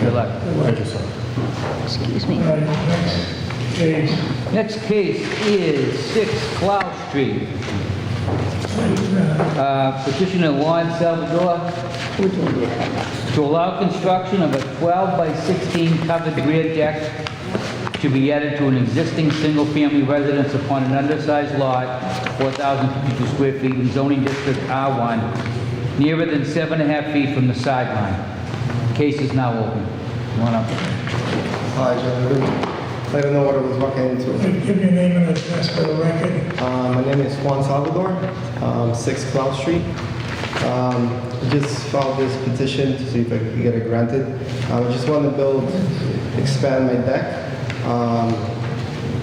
Good luck. Excuse me. All right, next case. Next case is 6 Cloud Street. Petitioner Juan Salvador to allow construction of a 12 by 16 covered rear deck to be added to an existing single-family residence upon an undersized lot, 4,052 square feet in zoning district R1, nearer than 7.5 feet from the sideline. Case is now open. Come on up. Hi, gentlemen. I don't know what I was walking into. Give your name and address for the record. My name is Juan Salvador, 6 Cloud Street. I just filed this petition to see if I could get it granted. I just want to expand my deck.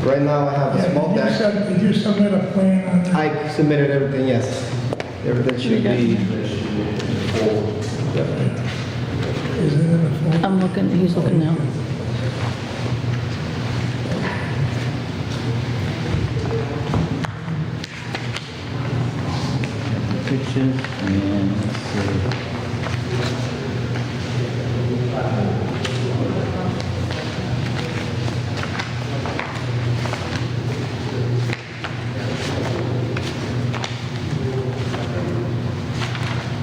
Right now I have a small deck. Did you submit a plan on that? I submitted everything, yes. Everything should be. Is it in the form? I'm looking, he's looking now. Good shape. inches, and let's see.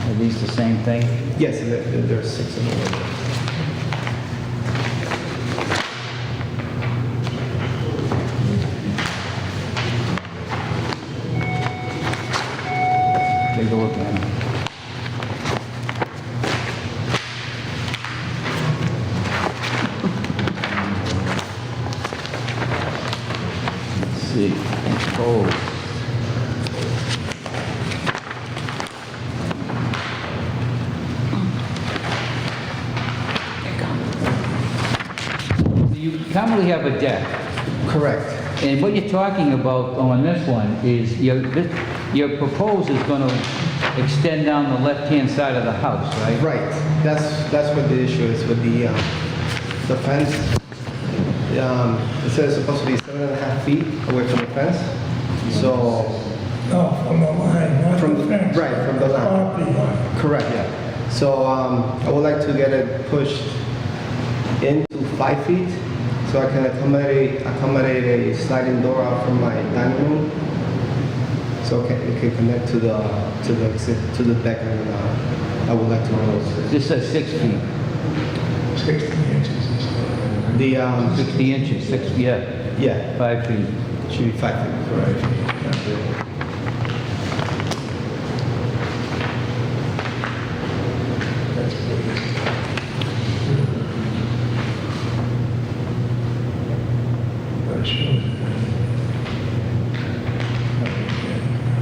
Are these the same thing? Yes, there's 6 of them. Take a look at them. Let's see, exposed. You commonly have a deck. Correct. And what you're talking about on this one is your proposal is going to extend down the left-hand side of the house, right? Right. That's what the issue is with the fence. It says it's supposed to be 7.5 feet away from the fence. So No, from the line, not from the fence. right from the line. Property line. Correct. Yeah. So I would like to get it pushed into 5 feet, so I can accommodate a sliding door out from my dining room, so it can connect to the deck, and I would like to close This says 6 feet, 60 inches. the 60 inches, 6, yeah, yeah, 5 feet. should be 5 feet. Correct.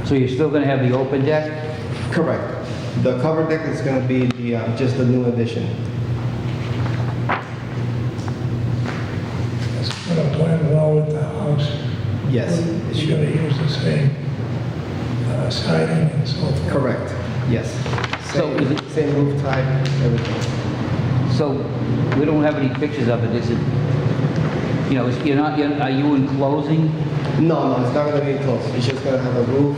So you're still going to have the open deck? Correct. The cover deck is going to be just the new addition. It's going to blend well with the house. Yes. You're going to use the same siding and so forth. Correct. Yes. So is it- Same roof type, everything. So we don't have any pictures of it, is it, you know, are you enclosing? No, it's not going to be enclosed. It's just going to have a roof.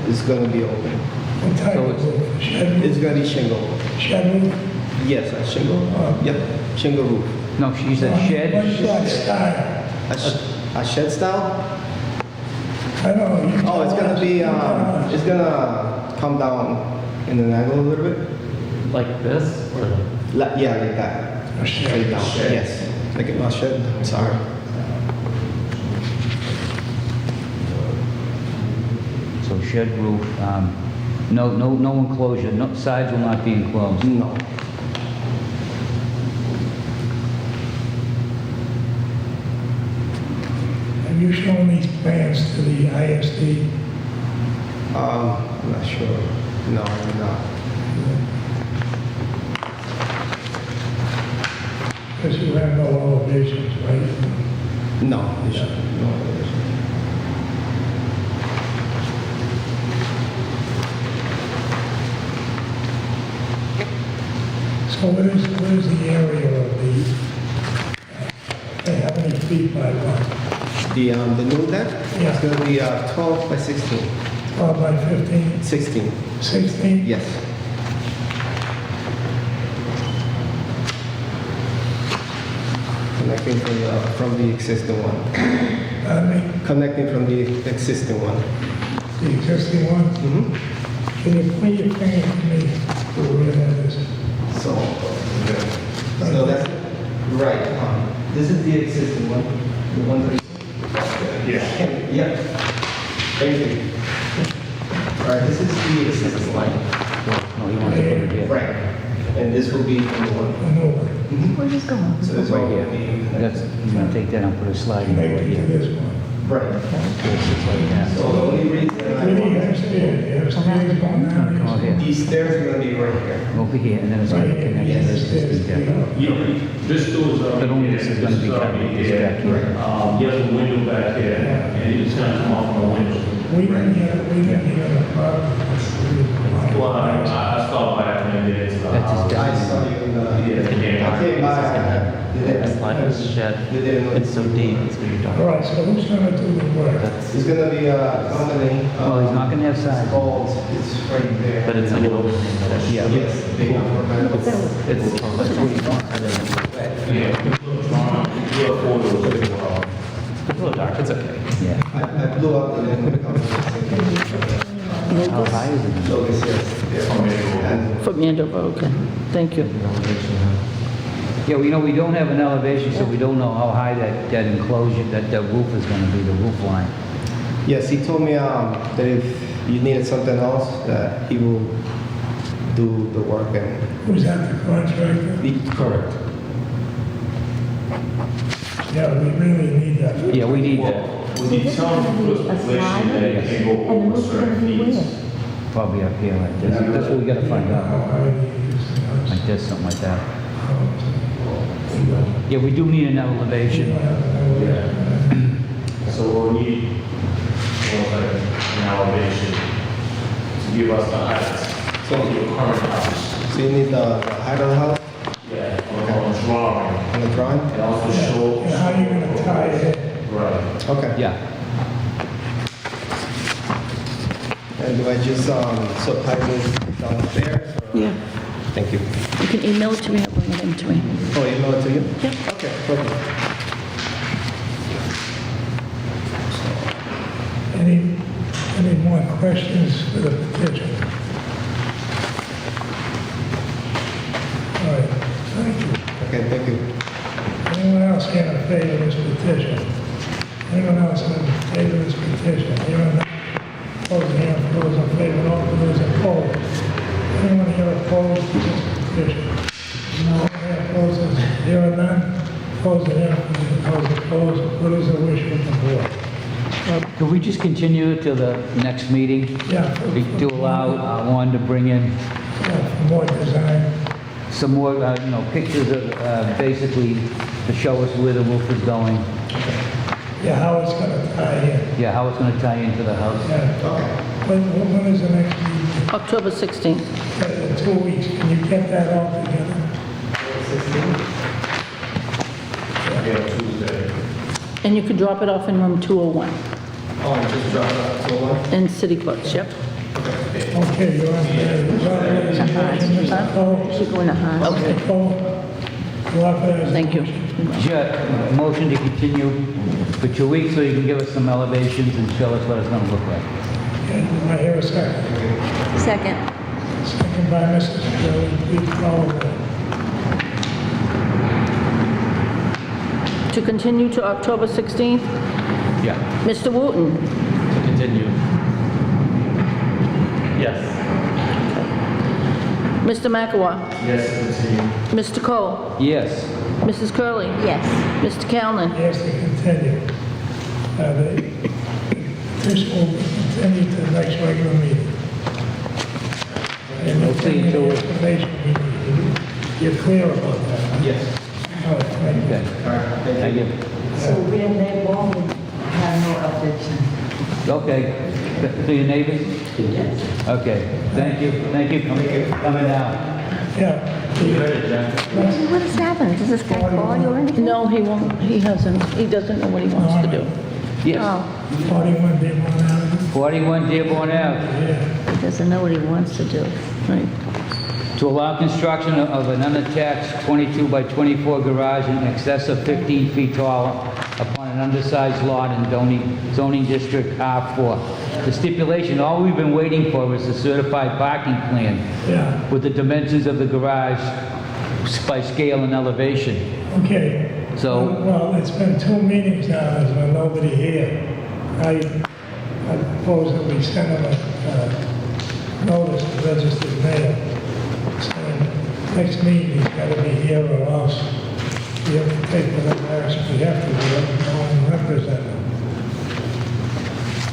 It's going to be open. What type So of roof? Shed It's roof? going to be shingle. Shed roof? Yes, a shingle. Yep, shingle roof. No, she said What shed? shed style? A shed style? I don't know. Oh, it's going to be, it's going to come down in an angle a little bit. Like this? Or Yeah, like that. A shed. Straight down. Yes. Like a shed. I'm sorry. So shed roof, no enclosure, no, sides will not be enclosed. No. Have you shown these plans to the ISD? I'm not sure. No, I'm not. Because you have no elevations, right? No. No. So what is the area of how many feet by what? The new deck? Yeah. It's going to be 12 by 16. 12 by 15? 16. 16? Yes. Connecting from the existing one. Pardon me? Connecting from the existing one. The existing one? Mm-hmm. Can you point your finger to me to where that is? So that's right. This is the existing one. The one that. Yeah. Yep. Thank you. All right. This is the existing line. Oh, you want to put it here? Right. And this will be the one. I know, Where's this going? So it's all Right going to here. be. That's, you're going to take that and put a sliding door connected to here. this one. Right. It's like that. So the only reason Where do you have stairs? You have stairs going It's gonna come out down? here, these stairs are going to be right here. over here, and then it's going to connect to this existing deck. This door's But only this is gonna be covered, this back here. You have a window back here, and it's gonna come off from a window. We didn't hear the problem. That's the reason Well, why. I stopped by and then it's, That's his I deck. saw you in the. Yeah, I came by. That's Yeah. that shed. You didn't know. It's so deep, it's what you're All doing. right, so who's gonna do the work? That's, It's gonna be a company. Well, he's not gonna have It's size. called, it's right there. but it's like an opening that it, Yeah. Yes, big enough for metal. it's, That's what he wants. Yeah, do a photo as well. it's a little dark, it's okay. Yeah. I blew up the name of the company. How high is it? So this is, and From Andover, okay. Thank you. Yeah, we know we don't have an elevation, so we don't know how high that enclosure, that roof is gonna be, the roof line. yes, he told me that if you needed something else, that he will do the work and. Who's that, the contractor? Correct. Yeah, we really need that. Yeah, we need that, With the town stipulation that it can go over certain feet. probably up here like this. That's what we gotta find How out, high do you use the house? like this, something like that. You don't- Yeah, we do need an you elevation. don't have to know that. So we'll need, like, an elevation to give us the height of your current house. So you need the height of the house Yeah, on a drawing, on the drawing? and also show. And how you gonna tie it in? Right. Okay. Yeah, And do I just supply this downstairs? or- Yeah. Thank you. You can email it to me or bring it in to me. Oh, email it to you? Yeah. Okay, perfect. Any more questions for the petition? All right, thank you. Okay, thank you. Anyone else here in favor of this petition? Anyone else in favor of this petition? Anyone opposed? Anyone those in favor? All those opposed? Anyone here opposed to this petition? No. Anyone opposed? Here or none? Opposed? Those opposed? What is the wish of the board? could we just continue to the next meeting? Yeah. To allow Juan to bring in For more design. some more, pictures of, basically, to show us where the roof is going. Yeah, how it's gonna tie in. Yeah, how it's gonna tie into the house. Yeah. When is the next meeting? October 16th. In 2 weeks. Can you get that all together? Yeah, Tuesday. And you could drop it off in room 201 Oh, just drop it off to one? in City Books, yep. Okay, you're on there. Should go in the Hines. Thank you. Sure, motion to continue for 2 weeks so you can give us some elevations and show us what it's gonna look like. Do I hear a second? Second. Second by Mrs. Curley, please call the roll. To continue to October 16th, Yeah. Mr. Wooten, To continue. Yes. Mr. McAwa, Yes, continue. Mr. Cole, Yes. Mrs. Curley, Yes. Mr. Callen. Yes, to continue. This will continue to the next regular meeting. And we'll take the information we need. You're clear about that? Yes. All right, thank you. Okay. Thank you. So when they won't have no objection. Okay. To your neighbors? Yes. Okay. Thank you. Thank you. Coming down. Yeah. What has happened? Does this guy call you or anything? No, he won't, he hasn't, he doesn't know what he wants to do. Yes. Oh, 41 Dearborn Avenue. 41 Dearborn Ave. he doesn't know what he wants to do. Right. To allow construction of an unattached 22 by 24 garage in excess of 15 feet tall upon an undersized lot in zoning district R4. The stipulation, all we've been waiting for is a certified parking plan Yeah, with the dimensions of the garage by scale and elevation. okay. So- Well, it's been 2 meetings now, there's been nobody here. I propose that we send them a notice to registered mail. Saying, next meeting, he's gotta be here or else we have to take whatever action we have to do, and represent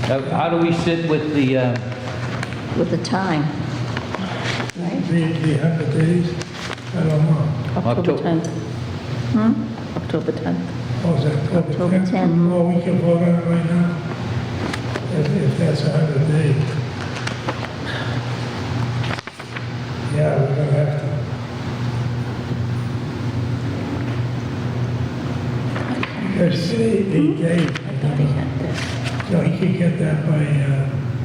them. How do we sit with the, With the time. The 100 days, I don't know. October October. 10th. October 10th. Oh, is that October 10th? 10th. Oh, we can vote on it right now? If that's 100 days. Yeah, we're gonna have to. he gave, I thought he had this. so he could get that by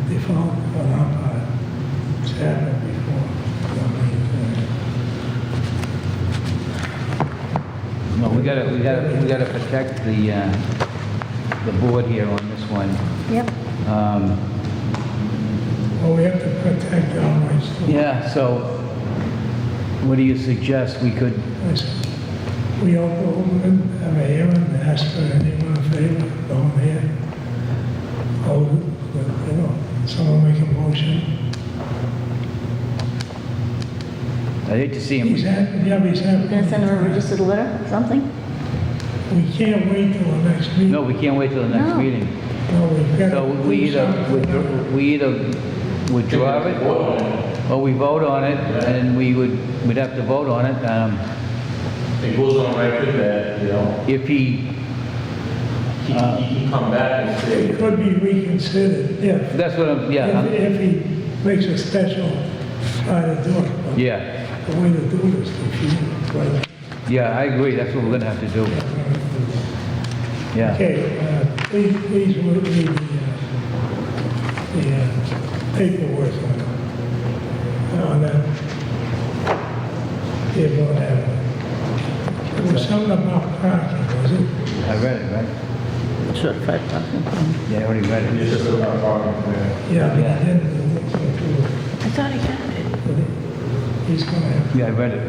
default on our part. It's happened before. No, we gotta protect the board here on this one. Yep. Well, we have to protect our rights too. Yeah, so what do you suggest? We could, Listen, we all go over and have a hearing and ask for anyone in favor, go on here. Oh, you know, someone make a motion. I hate to see He's him. happy, yeah, he's happy. Gonna send him a registered letter, something? We can't wait till the next meeting. No, we can't wait till the next No. meeting. No, we've got So to we do either, something. we either withdraw it, or we vote on it, and we'd have to vote on it. It goes on record that, you know, If he he can come back and say, It could be reconsidered if, That's what I'm, yeah, if he makes a special try to do it. But yeah, the way to do this, if you, but, yeah, I agree, that's what we're gonna have to do. Yeah, okay, please read the paperwork on that. It won't happen. There was something about parking, was it? I read it, right? Certified parking. Yeah, I already read it. just about parking there. Yeah, but Yeah. he didn't look into I thought he had it. it. He's gonna have, Yeah, I read it.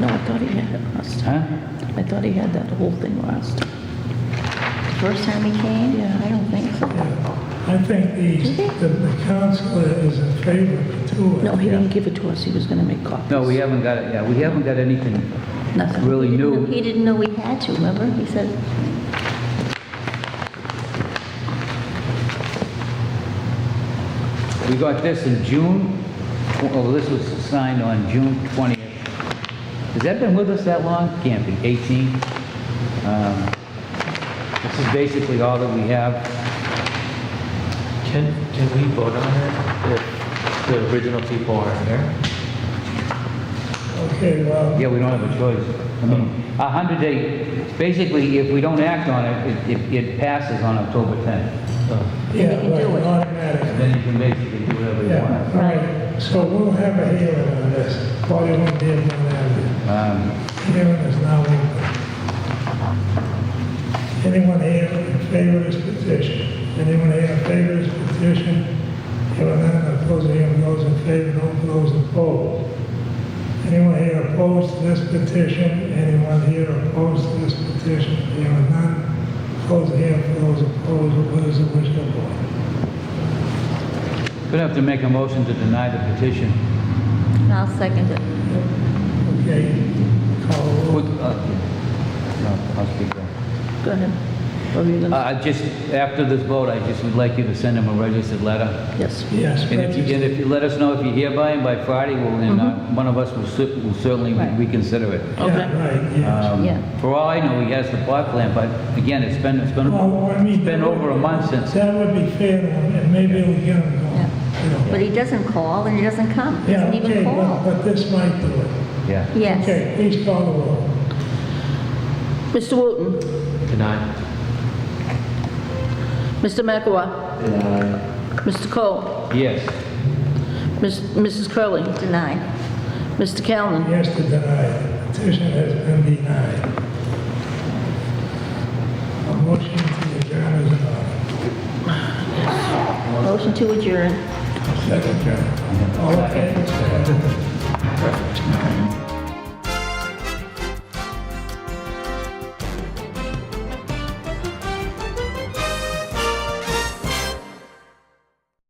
No, I thought he had it last time. Huh? I thought he had that whole thing last time. First time he came? Yeah, I don't think so. yeah. I think the council is in favor of it too. No, he didn't give it to us. He was gonna make copies. No, we haven't got it, yeah, we haven't got anything Nothing. really new. He didn't know we had to, remember? He said, We got this in June, oh, this was signed on June 20th. Has that been with us that long? Can't be, 18. This is basically all that we have. Can we vote on it if the original people aren't here? Okay, well, Yeah, we don't have a choice. I mean, 100-day, basically, if we don't act on it, it passes on October 10th. yeah, can do right, it. automatic. Then you can basically do whatever you Yeah, want. all right, so we'll have a hearing on this, 41 Dearborn Avenue. Hearing is now open. Anyone here in favor of this petition? Anyone here in favor of this petition? Hearing none, I close the hearing. Those in favor, don't those opposed. Anyone here opposed to this petition? Anyone here opposed to this petition? Hearing none, close the hearing for those opposed. What is the wish of the board? Gonna have to make a motion to deny the petition. I'll second it. Okay, call the roll. No, I'll speak then. Go ahead. What were you gonna? Just, after this vote, I just would like you to send him a registered letter. Yes. Yes, And if you let us know if you're here by Friday, one of us will certainly Right. reconsider it. Okay. Yeah, right, yes. Yeah. For all I know, he has the plot plan, but again, it's been Well, I mean, over a month since. that would be fair to him, and maybe we'll get him going. Yeah. You know. But he doesn't call and he doesn't come. He Yeah, doesn't okay, even well, call. but this might do it. Yeah. Yes. Okay, please call the roll. Mr. Wooten? Deny. Mr. McElroy? Mr. Cole? Yes. Mrs. Curley? Denied. Mr. Callen? Yes to deny. The petition has been denied. A motion to adjourn is in order. Motion to adjourn. Second, John. All in favor, say aye.